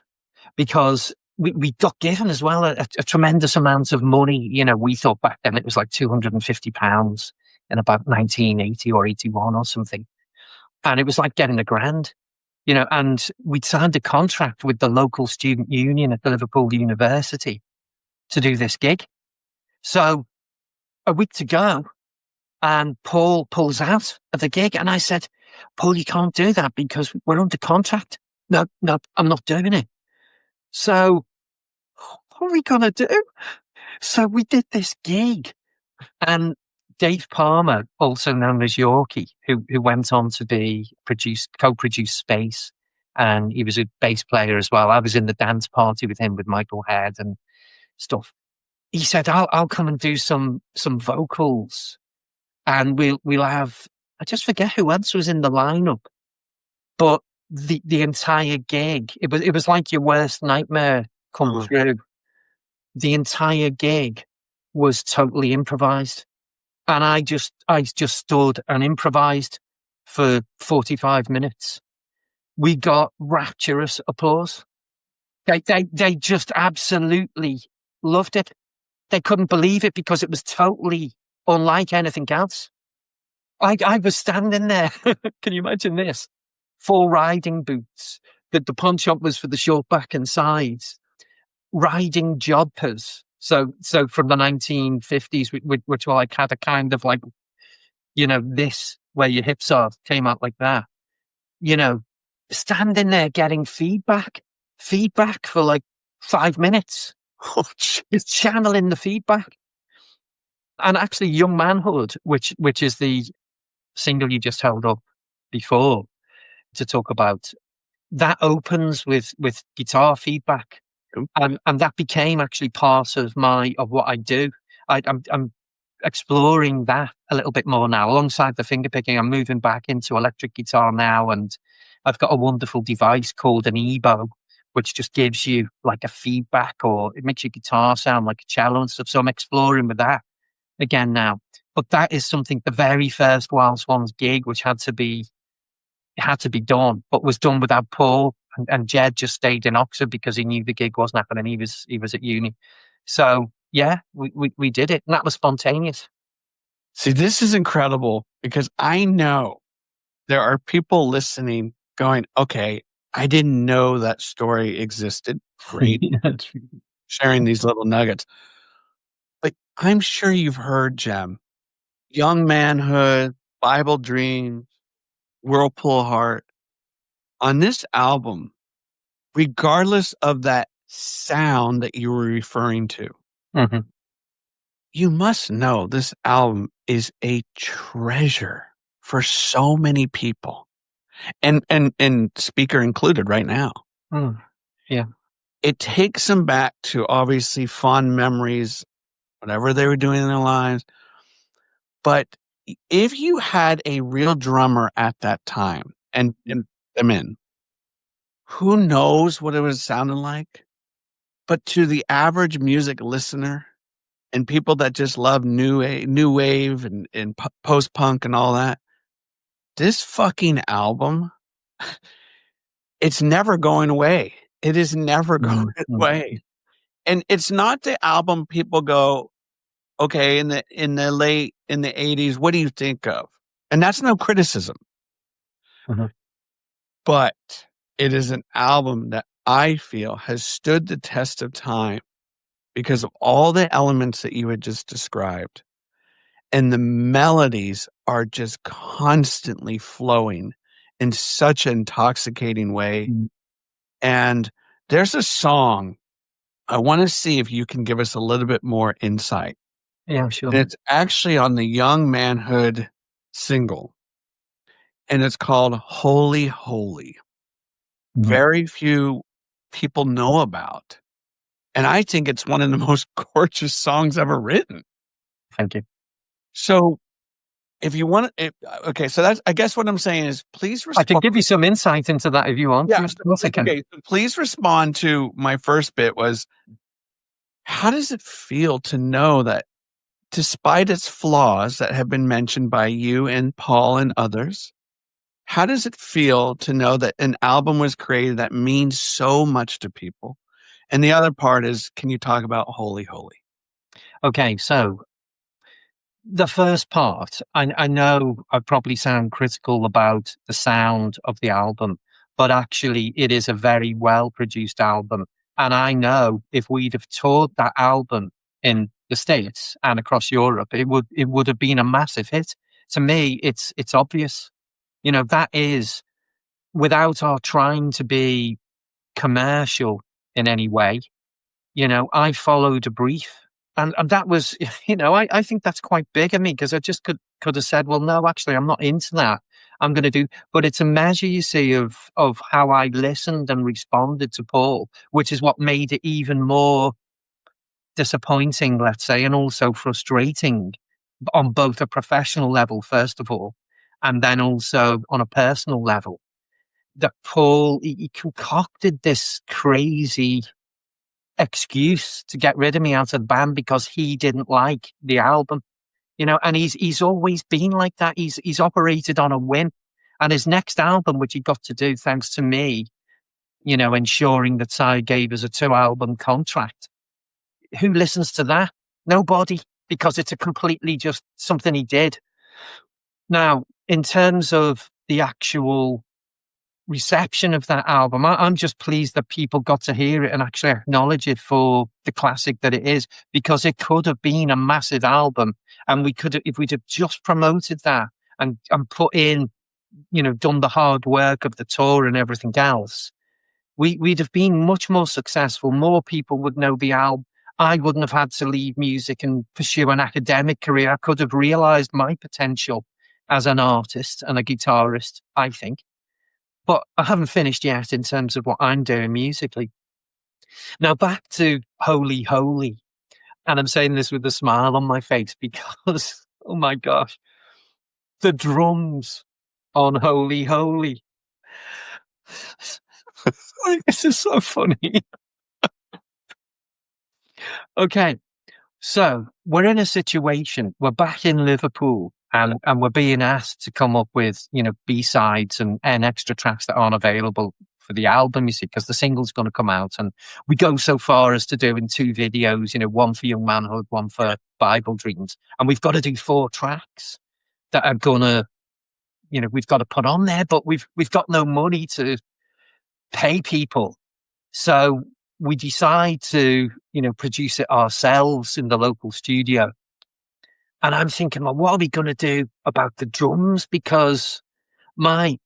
because we got given as well a tremendous amount of money. We thought back then it was like £250 in about 1980 or 81 or something. And it was like getting £1,000, and we'd signed a contract with the local student union at the Liverpool University to do this gig. So a week to go, and Paul pulls out of the gig. And I said, Paul, you can't do that because we're under contract. No, I'm not doing it. So what are we going to do? So we did this gig. And Dave Palmer, also known as Yorkie, who went on to co-produce Space. And he was a bass player as well. I was in the dance party with him, with Michael Head and stuff. He said, I'll come and do some vocals. And we'll have, I just forget who else was in the lineup, but the entire gig, it was like your worst nightmare come through. The entire gig was totally improvised. And I just stood and improvised for 45 minutes. We got rapturous applause. They just absolutely loved it. They couldn't believe it because it was totally unlike anything else. I was standing there. Can you imagine this? Full riding boots. The punch up was for the short back and sides. Riding jumpers. So from the 1950s, which were like had a kind of like, this where your hips are came out like that. Standing there getting feedback for like 5 minutes. Oh, jeez. Just channeling the feedback. And actually, Young Manhood, which is the single you just held up before to talk about, that opens with guitar feedback. And that became actually part of what I do. I'm exploring that a little bit more now. Alongside the finger picking, I'm moving back into electric guitar now, and I've got a wonderful device called an EBO, which just gives you like a feedback, or it makes your guitar sound like a cello and stuff. So I'm exploring with that again now. But that is something, the very first Wild Swans gig, which had to be done, but was done without Paul. And Jed just stayed in Oxford because he knew the gig wasn't happening. He was at uni. So yeah, we did it. And that was spontaneous. See, this is incredible because I know there are people listening going, okay, I didn't know that story existed. Great. Sharing these little nuggets. Like, I'm sure you've heard, Jem, Young Manhood, Bible Dreams, Whirlpool Heart. On this album, regardless of that sound that you were referring to, Mm-hmm. you must know this album is a treasure for so many people, and speaker included right now. Yeah. It takes them back to obviously fond memories, whatever they were doing in their lives. But if you had a real drummer at that time and them in, who knows what it was sounding like? But to the average music listener and people that just love new wave and post punk and all that, this fucking album, it's never going away. It is never going away. And it's not the album people go, okay, in the 80s, what do you think of? And that's no criticism. Mm-hmm. But it is an album that I feel has stood the test of time because of all the elements that you had just described. And the melodies are just constantly flowing in such an intoxicating way. Mm-hmm. And there's a song, I want to see if you can give us a little bit more insight. Yeah, sure. And it's actually on the Young Manhood single. And it's called Holy Holy. Mm-hmm. Very few people know about. And I think it's one of the most gorgeous songs ever written. Thank you. So if you want to, okay, so that's, I guess what I'm saying is please respond. I can give you some insight into that if you want. Yeah, Okay. So please respond to my first bit was, how does it feel to know that despite its flaws that have been mentioned by you and Paul and others, how does it feel to know that an album was created that means so much to people? And the other part is, can you talk about Holy Holy? Okay, so the first part, I know I probably sound critical about the sound of the album, but actually it is a very well produced album. And I know if we'd have toured that album in the States and across Europe, it would have been a massive hit. To me, it's obvious. That is, without our trying to be commercial in any way, I followed a brief. And that was, I think that's quite big of me because I just could have said, well, no, actually, I'm not into that. I'm going to do, but it's a measure, you see, of how I listened and responded to Paul, which is what made it even more disappointing, let's say, and also frustrating on both a professional level, first of all, and then also on a personal level. That Paul, he concocted this crazy excuse to get rid of me out of the band because he didn't like the album, and he's always been like that. He's operated on a whim, and his next album, which he got to do thanks to me, ensuring that Sy gave us a 2-album contract. who listens to that? Nobody, because it's a completely just something he did. Now, in terms of the actual reception of that album, I'm just pleased that people got to hear it and actually acknowledge it for the classic that it is, because it could have been a massive album, and we could have, if we'd have just promoted that and put in, done the hard work of the tour and everything else, we'd have been much more successful. More people would know the album. I wouldn't have had to leave music and pursue an academic career. I could have realized my potential as an artist and a guitarist, I think. But I haven't finished yet in terms of what I'm doing musically. Now, back to Holy Holy. And I'm saying this with a smile on my face because, oh my gosh, the drums on Holy Holy. This is so funny. Okay, so we're in a situation, we're back in Liverpool, and we're being asked to come up with, B-sides and extra tracks that aren't available for the album, you see, because the single's going to come out. And we go so far as to doing 2 videos, one for Young Manhood, one for Bible Dreams. And we've got to do 4 tracks that are going to, we've got to put on there, but we've got no money to pay people. So we decide to, produce it ourselves in the local studio. And I'm thinking, well, what are we going to do about the drums? Because my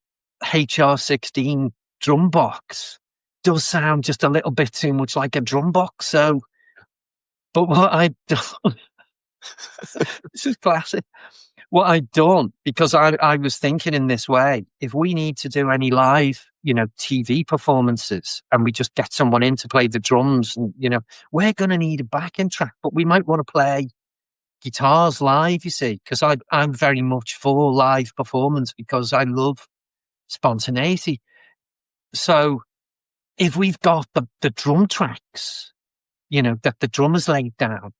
HR16 drum box does sound just a little bit too much like a drum box. So, but what I've done, this is classic. What I'd done, because I was thinking in this way, if we need to do any live, TV performances, and we just get someone in to play the drums, and, we're going to need a backing track, but we might want to play guitars live, you see, because I'm very much for live performance because I love spontaneity. So if we've got the drum tracks, that the drummer's laid down,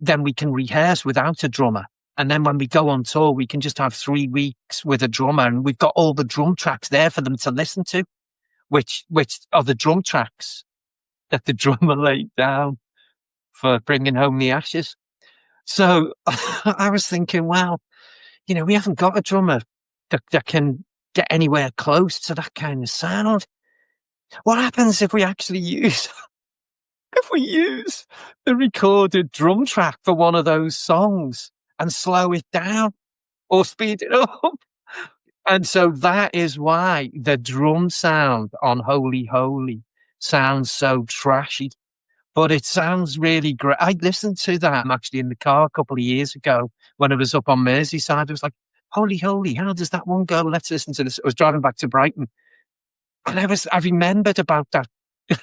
then we can rehearse without a drummer. And then when we go on tour, we can just have 3 weeks with a drummer, and we've got all the drum tracks there for them to listen to, which are the drum tracks that the drummer laid down for Bringing Home the Ashes. So I was thinking, well, we haven't got a drummer that can get anywhere close to that kind of sound. What happens if we actually use the recorded drum track for one of those songs and slow it down or speed it up? And so that is why the drum sound on Holy Holy sounds so trashy, but it sounds really great. I listened to that actually in the car a couple of years ago when I was up on Merseyside. I was like, Holy Holy, how does that one go? Let's listen to this. I was driving back to Brighton, and I remembered about that,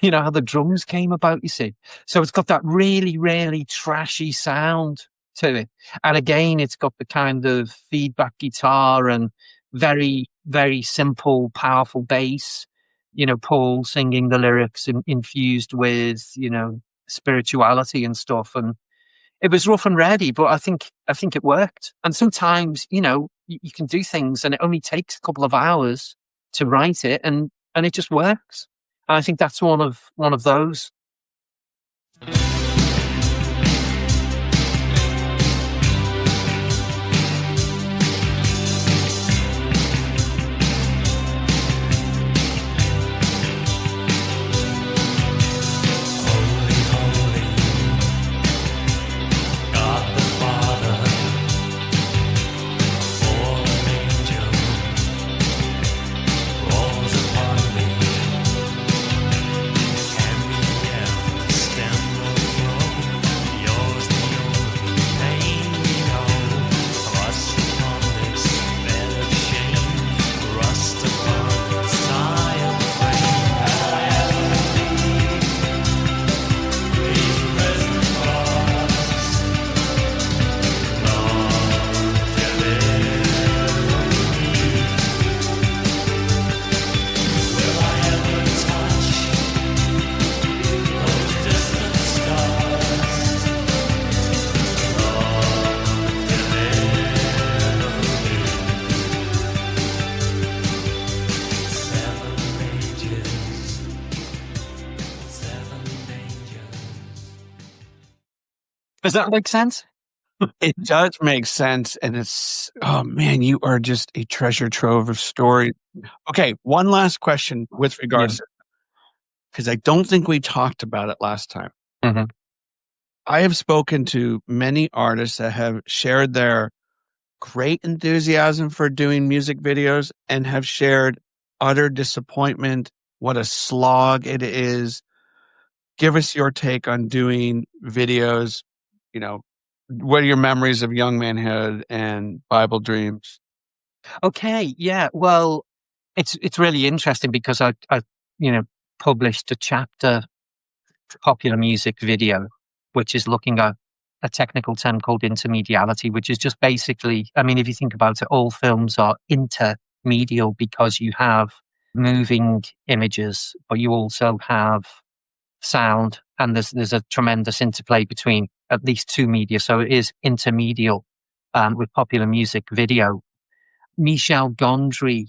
how the drums came about, you see. So it's got that really, really trashy sound to it. And again, it's got the kind of feedback guitar and very, very simple, powerful bass. Paul singing the lyrics infused with, spirituality and stuff. And it was rough and ready, but I think it worked. And sometimes, you can do things and it only takes a couple of hours to write it, and it just works. And I think that's one of those. Stand Does that make sense? It does make sense. And it's, oh man, you are just a treasure trove of stories. Okay. One last question with regards to, because I don't think we talked about it last time. Mm-hmm. I have spoken to many artists that have shared their great enthusiasm for doing music videos and have shared utter disappointment, what a slog it is. Give us your take on doing videos. You know, what are your memories of Young Manhood and Bible Dreams? Okay, yeah. Well, it's really interesting because I published a chapter popular music video, which is looking at a technical term called intermediality, which is just basically, I mean, if you think about it, all films are intermedial because you have moving images, but you also have sound, and there's a tremendous interplay between at least two media. So it is intermedial with popular music video. Michel Gondry,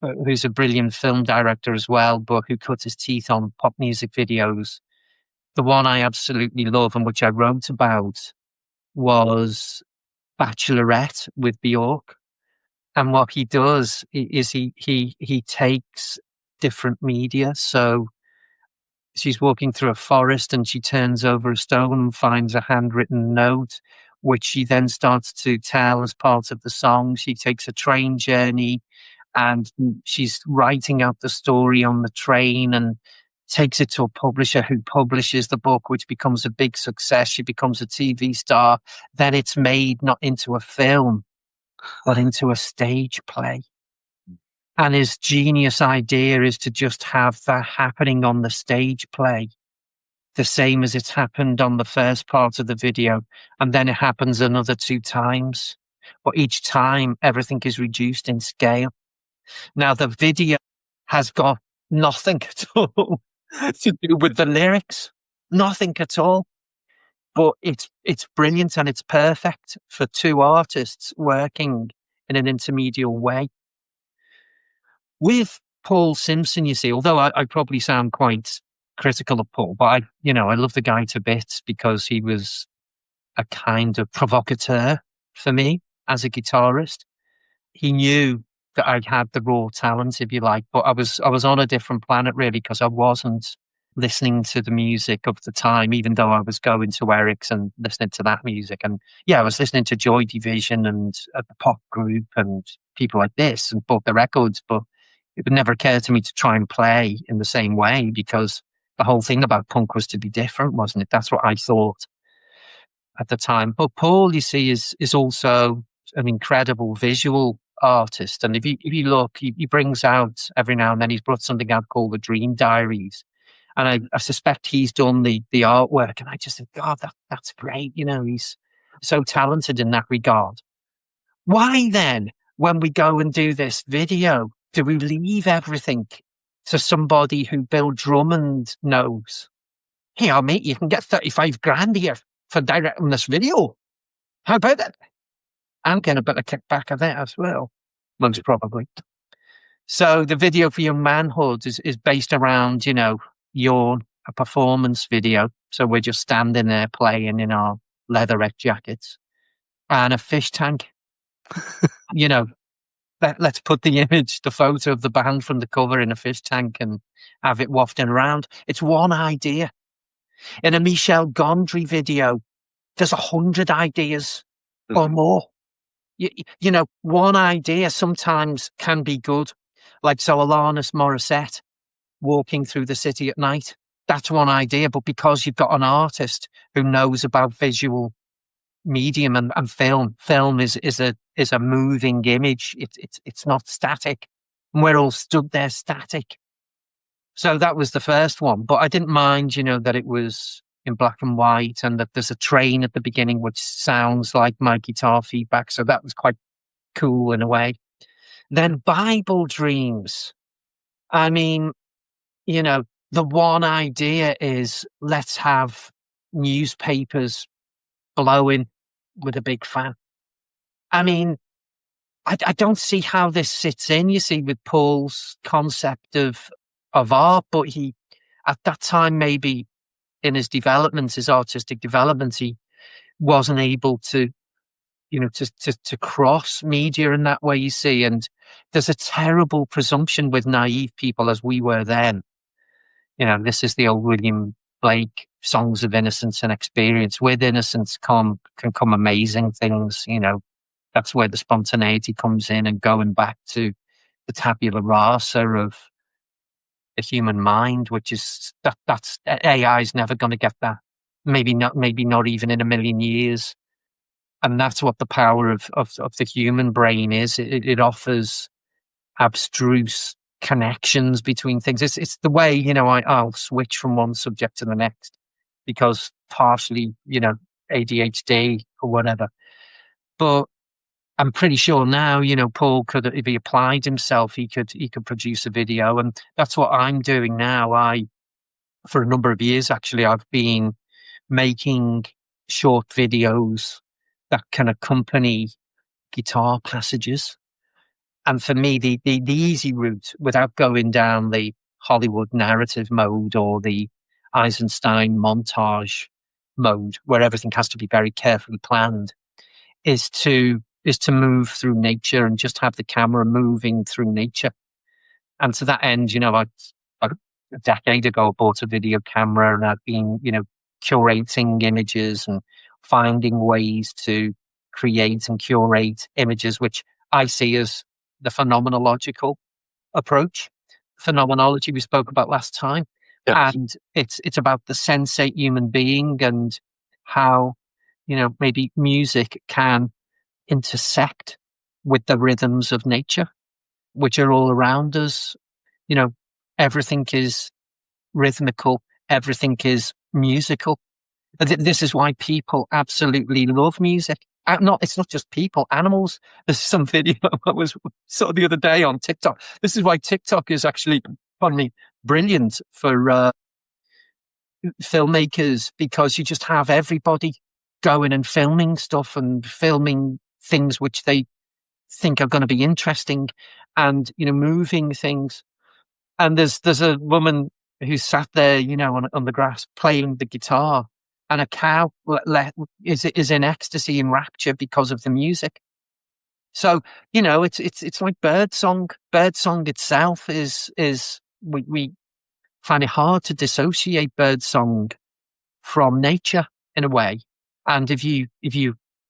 who's a brilliant film director as well, but who cut his teeth on pop music videos. The one I absolutely love and which I wrote about was Bachelorette with Bjork. And what he does is he takes different media. So she's walking through a forest and she turns over a stone and finds a handwritten note, which she then starts to tell as part of the song. She takes a train journey and she's writing out the story on the train and takes it to a publisher who publishes the book, which becomes a big success. She becomes a TV star. Then it's made not into a film, but into a stage play. And his genius idea is to just have that happening on the stage play, the same as it's happened on the first part of the video. And then it happens another 2 times. But each time, everything is reduced in scale. Now, the video has got nothing at all to do with the lyrics. Nothing at all. But it's brilliant and it's perfect for 2 artists working in an intermediate way. With Paul Simpson, you see, although I probably sound quite critical of Paul, but I love the guy to bits because he was a kind of provocateur for me as a guitarist. He knew that I had the raw talent, if you like, but I was on a different planet really because I wasn't listening to the music of the time, even though I was going to Eric's and listening to that music. And yeah, I was listening to Joy Division and a pop group and people like this and bought the records, but it would never occur to me to try and play in the same way because the whole thing about punk was to be different, wasn't it? That's what I thought at the time. But Paul, you see, is also an incredible visual artist. And if you look, he brings out every now and then, he's brought something out called the Dream Diaries. And I suspect he's done the artwork. And I just think, God, that's great. He's so talented in that regard. Why then, when we go and do this video, do we leave everything to somebody who Bill Drummond knows? Hey, mate, you can get 35 grand here for directing this video. How about that? I'm getting a bit of kickback of that as well, most probably. So the video for Young Manhood is based around, a performance video. So we're just standing there playing in our leatherette jackets and a fish tank. Let's put the photo of the band from the cover in a fish tank and have it wafting around. It's one idea. In a Michel Gondry video, there's 100 ideas or more. One idea sometimes can be good. Like, so Alanis Morissette walking through the city at night. That's one idea. But because you've got an artist who knows about visual medium and film is a moving image. It's not static. And we're all stood there static. So that was the first one. But I didn't mind, that it was in black and white and that there's a train at the beginning which sounds like my guitar feedback. So that was quite cool in a way. Then Bible Dreams. I mean, the one idea is let's have newspapers blowing with a big fan. I mean, I don't see how this sits in, you see, with Paul's concept of art, but he, at that time, maybe in his development, his artistic development, he wasn't able to, to cross media in that way, you see. And there's a terrible presumption with naive people, as we were then. This is the old William Blake songs of innocence and experience. With innocence can come amazing things. That's where the spontaneity comes in, and going back to the tabula rasa of the human mind, which is that's AI is never going to get that. Maybe not even in a million years. And that's what the power of the human brain is. It offers abstruse connections between things. It's the way, I'll switch from one subject to the next because partially, ADHD or whatever. But I'm pretty sure now, Paul could, if he applied himself, he could produce a video. And that's what I'm doing now. For a number of years, actually, I've been making short videos that can accompany guitar passages. And for me, the easy route, without going down the Hollywood narrative mode or the Eisenstein montage mode, where everything has to be very carefully planned, is to move through nature and just have the camera moving through nature. And to that end, a decade ago, I bought a video camera, and I've been, curating images and finding ways to create and curate images, which I see as the phenomenological approach. Phenomenology we spoke about last time. Yes. And it's about the sensate human being and how, maybe music can intersect with the rhythms of nature, which are all around us. Everything is rhythmical. Everything is musical. This is why people absolutely love music. It's not just people, animals. There's some video I saw the other day on TikTok. This is why TikTok is actually brilliant for filmmakers, because you just have everybody going and filming stuff and filming things which they think are going to be interesting and, moving things. And there's a woman who sat there, on the grass playing the guitar, and a cow is in ecstasy and rapture because of the music. So, it's like birdsong. Birdsong itself is we find it hard to dissociate birdsong from nature in a way. And if you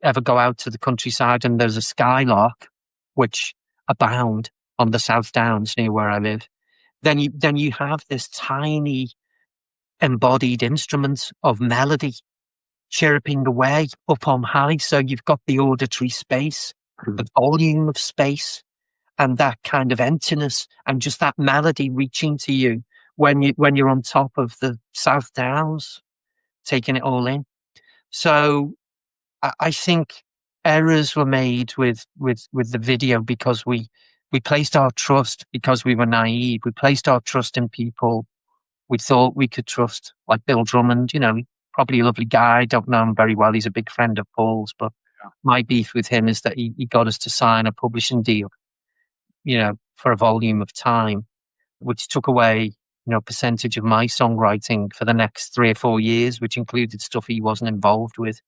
ever go out to the countryside and there's a skylark, which abound on the South Downs near where I live, then you have this tiny embodied instrument of melody chirping away up on high. So you've got the auditory space, the volume of space, and that kind of emptiness, and just that melody reaching to you when you're on top of the South Downs, taking it all in. So I think errors were made with the video because we placed our trust, because we were naive. We placed our trust in people we thought we could trust, like Bill Drummond, probably a lovely guy. Don't know him very well. He's a big friend of Paul's, but my beef with him is that he got us to sign a publishing deal, for a volume of time, which took away, percentage of my songwriting for the next 3 or 4 years, which included stuff he wasn't involved with.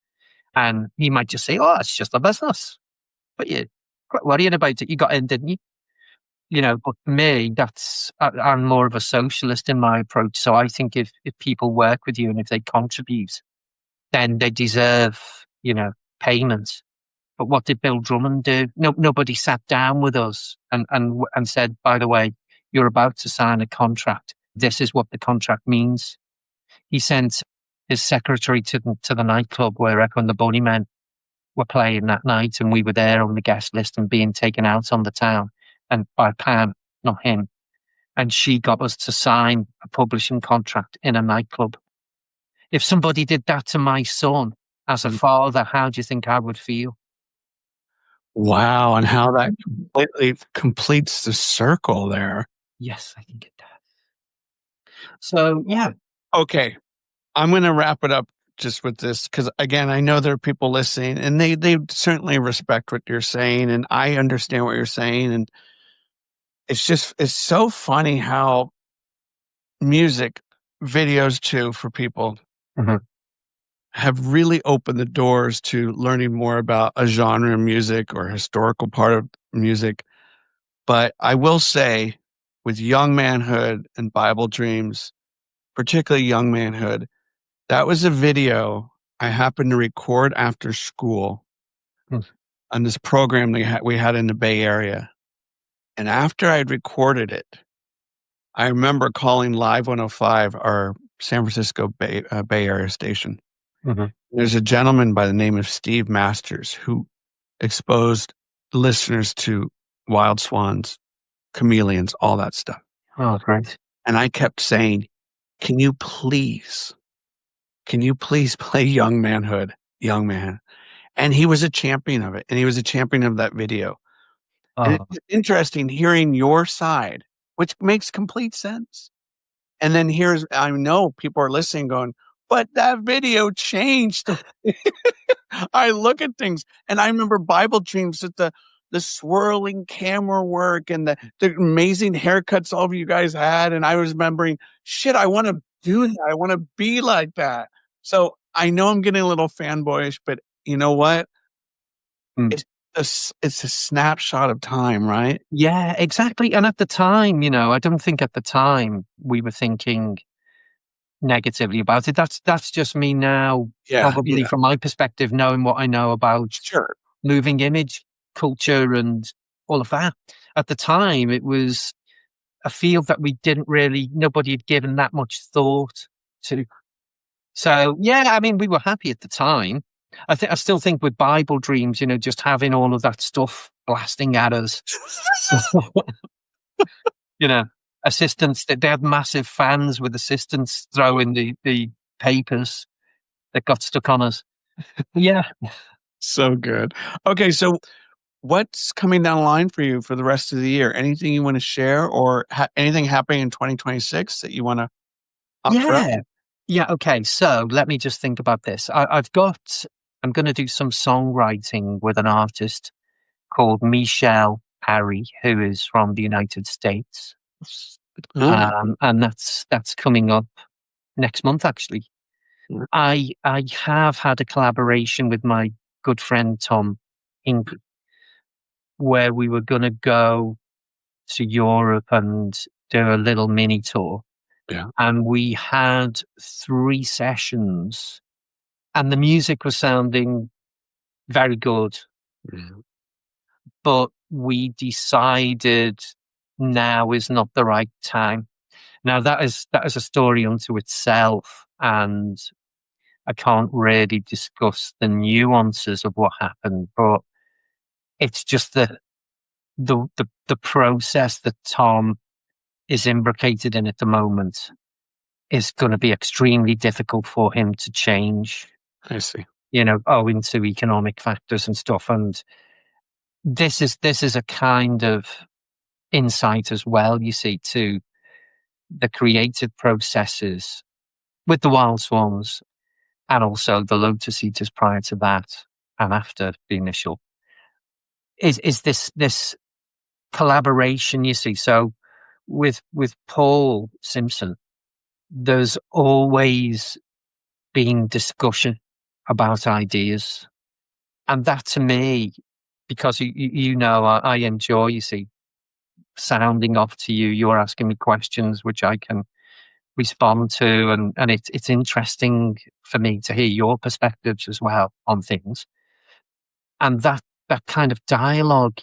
And he might just say, "Oh, it's just a business." But you quit worrying about it. You got in, didn't you? But for me, I'm more of a socialist in my approach. So I think if people work with you and if they contribute, then they deserve, payment. But what did Bill Drummond do? Nobody sat down with us and said, "By the way, you're about to sign a contract. This is what the contract means." He sent his secretary to the nightclub where Echo and the Bunnymen were playing that night, and we were there on the guest list and being taken out on the town. And by Pam, not him. And she got us to sign a publishing contract in a nightclub. If somebody did that to my son as a father, how do you think I would feel? Wow. And how that completely completes the circle there. Yes, I think it does. So, yeah. Okay. I'm going to wrap it up just with this, because again, I know there are people listening and they certainly respect what you're saying, and I understand what you're saying. And it's so funny how music videos too, for people, Mhm. have really opened the doors to learning more about a genre of music or historical part of music. But I will say, with Young Manhood and Bible Dreams, particularly Young Manhood, that was a video I happened to record after school Mm. on this program we had in the Bay Area. And after I'd recorded it, I remember calling Live 105, our San Francisco Bay Area station. Mhm. There's a gentleman by the name of Steve Masters who exposed listeners to wild swans, chameleons, all that stuff. Oh, great. And I kept saying, can you please play Young Manhood, Young Man? And he was a champion of it. And he was a champion of that video. And Oh, it's interesting hearing your side, which makes complete sense. And then I know people are listening going, but that video changed. I look at things and I remember Bible Dreams at the swirling camera work and the amazing haircuts all of you guys had. And I was remembering, shit, I want to do that. I want to be like that. So I know I'm getting a little fanboyish, but you know what? mm. It's a snapshot of time, right? Yeah, exactly. And at the time, I don't think at the time we were thinking negatively about it. That's just me now, Yeah, probably yeah, from my perspective, knowing what I know about sure. moving image culture and all of that. At the time, it was a field that nobody had given that much thought to. So yeah, I mean, we were happy at the time. I still think with Bible Dreams, just having all of that stuff blasting at us. you know, assistants that they had massive fans with assistants throwing the papers that got stuck on us. Yeah. So good. Okay, so what's coming down the line for you for the rest of the year? Anything you want to share or anything happening in 2026 that you want to offer up? Yeah. Yeah. Okay. So let me just think about this. I'm going to do some songwriting with an artist called Michelle Parry, who is from the United States. Ah, And that's coming up next month, actually. mm, I have had a collaboration with my good friend Tom Hinkley, where we were going to go to Europe and do a little mini tour. yeah. And we had 3 sessions, and the music was sounding very good. Mm. But we decided now is not the right time. Now that is a story unto itself, and I can't really discuss the nuances of what happened, but it's just the process that Tom is imbricated in at the moment is going to be extremely difficult for him to change, I see. owing to economic factors and stuff. And this is a kind of insight as well, you see, to the creative processes with the Wild Swans and also the Lotus Eaters prior to that and after the initial is this collaboration, you see. So with Paul Simpson, there's always been discussion about ideas. And that to me, because I enjoy, you see, sounding off to you, you're asking me questions which I can respond to, and it's interesting for me to hear your perspectives as well on things. And that kind of dialogue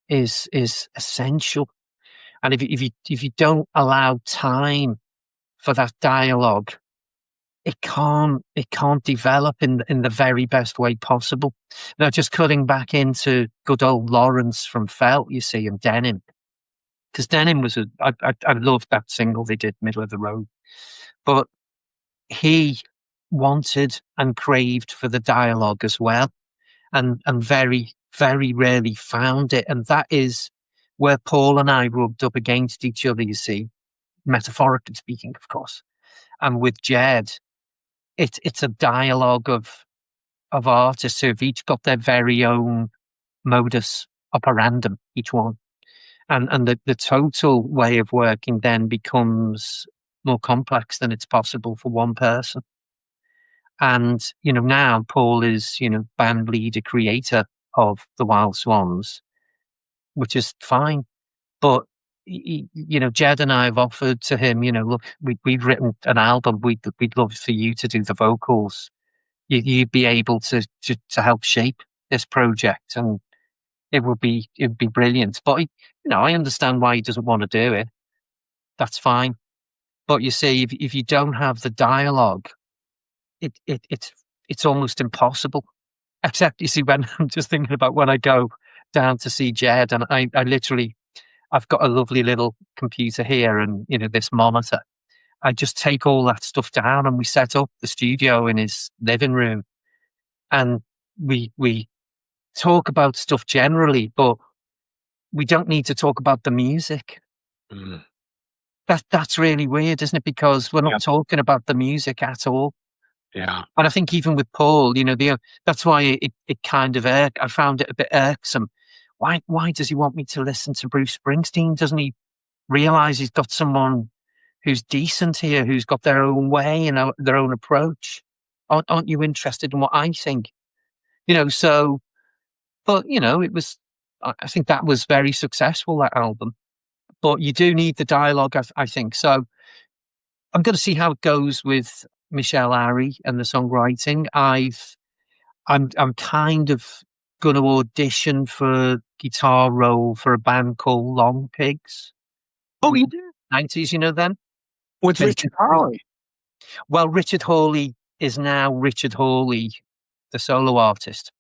is essential. And if you don't allow time for that dialogue, it can't develop in the very best way possible. Now, just cutting back into good old Lawrence from Felt, you see, and Denim, because Denim was I loved that single they did, Middle of the Road, but he wanted and craved for the dialogue as well, and very very rarely found it, and that is where Paul and I rubbed up against each other. You see, metaphorically speaking, of course, and with Jed. It's a dialogue of artists who've each got their very own modus operandum, each one. And the total way of working then becomes more complex than it's possible for one person. And, now Paul is, band leader, creator of the Wild Swans, which is fine. But, Jed and I have offered to him, look, we've written an album. We'd love for you to do the vocals. You'd be able to help shape this project, and it would be brilliant. But, I understand why he doesn't want to do it. That's fine. But you see, if you don't have the dialogue, it's almost impossible. Except, you see, when I'm just thinking about when I go down to see Jed, and I literally, I've got a lovely little computer here and, this monitor. I just take all that stuff down and we set up the studio in his living room, and we talk about stuff generally, but we don't need to talk about the music. Mm. That's really weird, isn't it? Because we're not talking about the music at all. Yeah. And I think even with Paul, that's why it kind of I found it a bit irksome. Why does he want me to listen to Bruce Springsteen? Doesn't he realize he's got someone who's decent here, who's got their own way and their own approach? Aren't you interested in what I think? So, but, it was, I think that was very successful, that album. But you do need the dialogue, I think. So I'm going to see how it goes with Michelle Ari and the songwriting. I'm kind of going to audition for guitar role for a band called Long Pigs. Oh, you do? 90s, them? With Richard Hawley. Well, Richard Hawley is now Richard Hawley, the solo artist.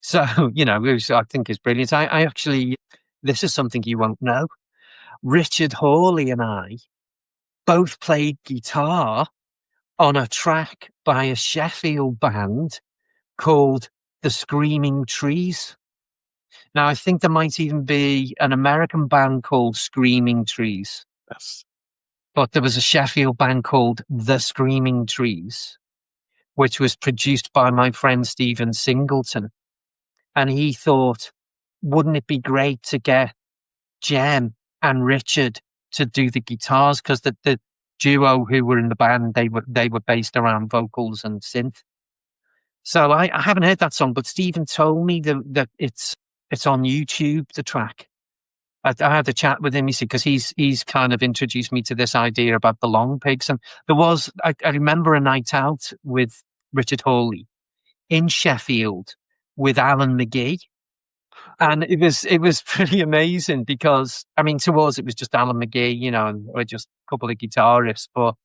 So, which I think is brilliant. I actually, this is something you won't know. Richard Hawley and I both played guitar on a track by a Sheffield band called The Screaming Trees. Now, I think there might even be an American band called Screaming Trees. Yes. But there was a Sheffield band called The Screaming Trees, which was produced by my friend Stephen Singleton. And he thought, wouldn't it be great to get Jem and Richard to do the guitars? Because the duo who were in the band, they were based around vocals and synth. So I haven't heard that song, but Stephen told me that it's on YouTube, the track. I had a chat with him, you see, because he's kind of introduced me to this idea about the Long Pigs. And there was, I remember a night out with Richard Hawley in Sheffield with Alan McGee. And it was pretty amazing because, I mean, to us, it was just Alan McGee, and we're just a couple of guitarists, but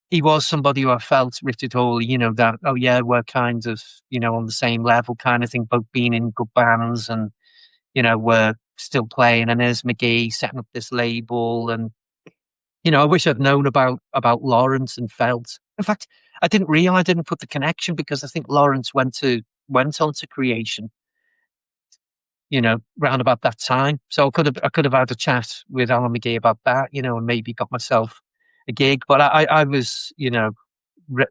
he was somebody who I felt, Richard Hawley, that, oh yeah, we're kind of, on the same level kind of thing, both being in good bands and, we're still playing. And there's McGee setting up this label. And, I wish I'd known about Lawrence and Felt. In fact, I didn't put the connection because I think Lawrence went on to Creation, round about that time. So I could have had a chat with Alan McGee about that, and maybe got myself a gig. But I was,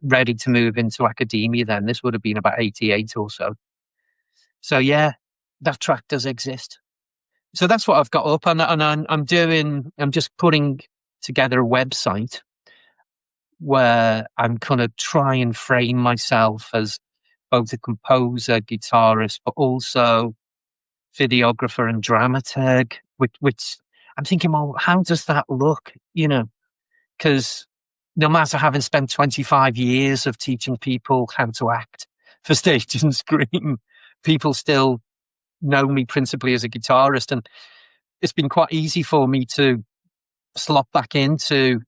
ready to move into academia then. This would have been about 88 or so. So yeah, that track does exist. So that's what I've got up, and I'm just putting together a website where I'm going to try and frame myself as both a composer, guitarist, but also videographer and dramaturg, which I'm thinking, well, how does that look? Because no matter having spent 25 years of teaching people how to act for stage and screen, people still know me principally as a guitarist. And it's been quite easy for me to slot back into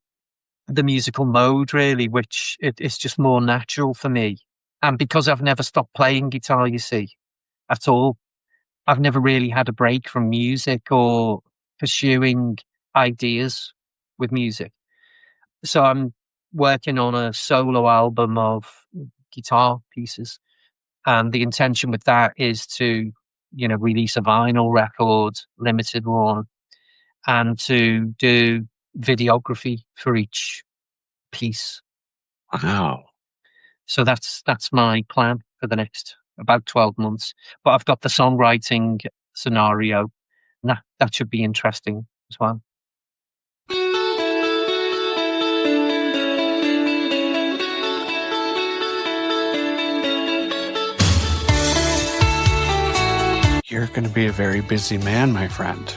the musical mode, really, which it's just more natural for me. And because I've never stopped playing guitar, you see, at all, I've never really had a break from music or pursuing ideas with music. So I'm working on a solo album of guitar pieces. And the intention with that is to, release a vinyl record, limited one, and to do videography for each piece. Wow. So that's my plan for the next about 12 months. But I've got the songwriting scenario. And that should be interesting as well. you're going to be a very busy man, my friend.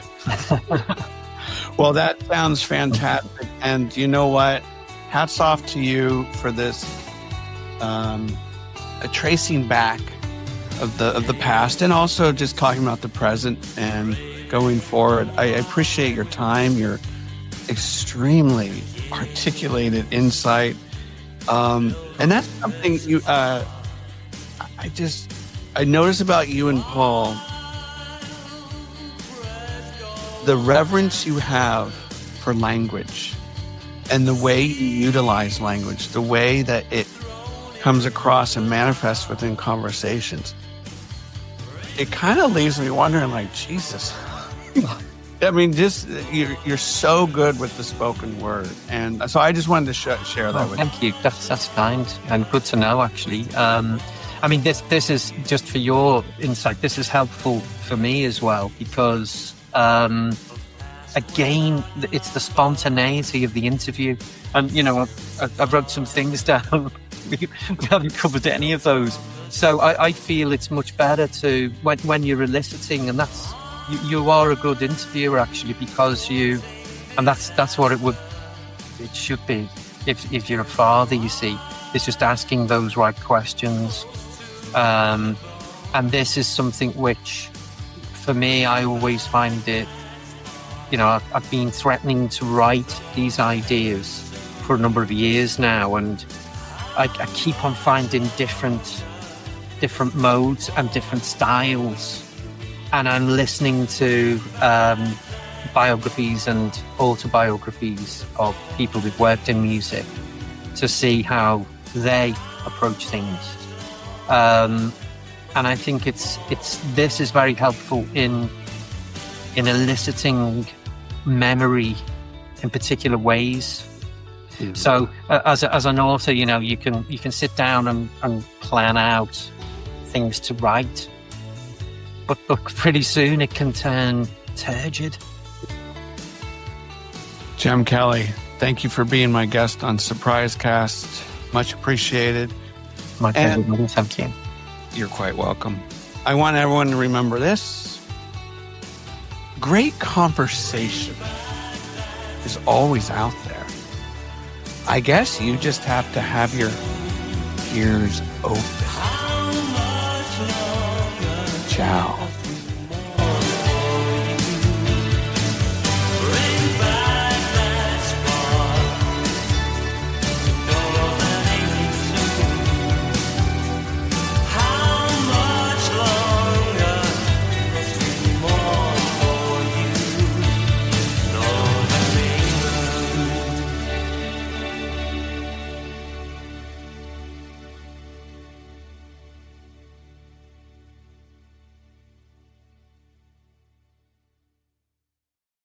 Well, that sounds fantastic. And you know what? Hats off to you for this a tracing back of the past, and also just talking about the present and going forward. I appreciate your time, your extremely articulated insight. And that's something I notice about you and Paul, the reverence you have for language and the way you utilize language, the way that it comes across and manifests within conversations. It kind of leaves me wondering, like, Jesus. I mean, just you're so good with the spoken word, and so I just wanted to share that with you. Thank you. That's kind and good to know. Actually, I mean, this is just for your insight. This is helpful for me as well because, again, it's the spontaneity of the interview, and you know, I wrote some things down. We haven't covered any of those, so I feel it's much better to when you're eliciting, and that's. You are a good interviewer actually because and that's what it should be if you're a father, you see, it's just asking those right questions, and this is something which for me I always find it, you know, I've been threatening to write these ideas for a number of years now, and I keep on finding different modes and different styles. And I'm listening to biographies and autobiographies of people who've worked in music to see how they approach things. And I think this is very helpful in eliciting memory in particular ways. Mm-hmm. So as an author, you know, you can sit down and plan out things to write. But pretty soon it can turn turgid. Jem Kelly, thank you for being my guest on Surprise Cast. Much appreciated. My pleasure. Thank you. You're quite welcome. I want everyone to remember this. Great conversation is always out there. I guess you just have to have your ears open. Ciao.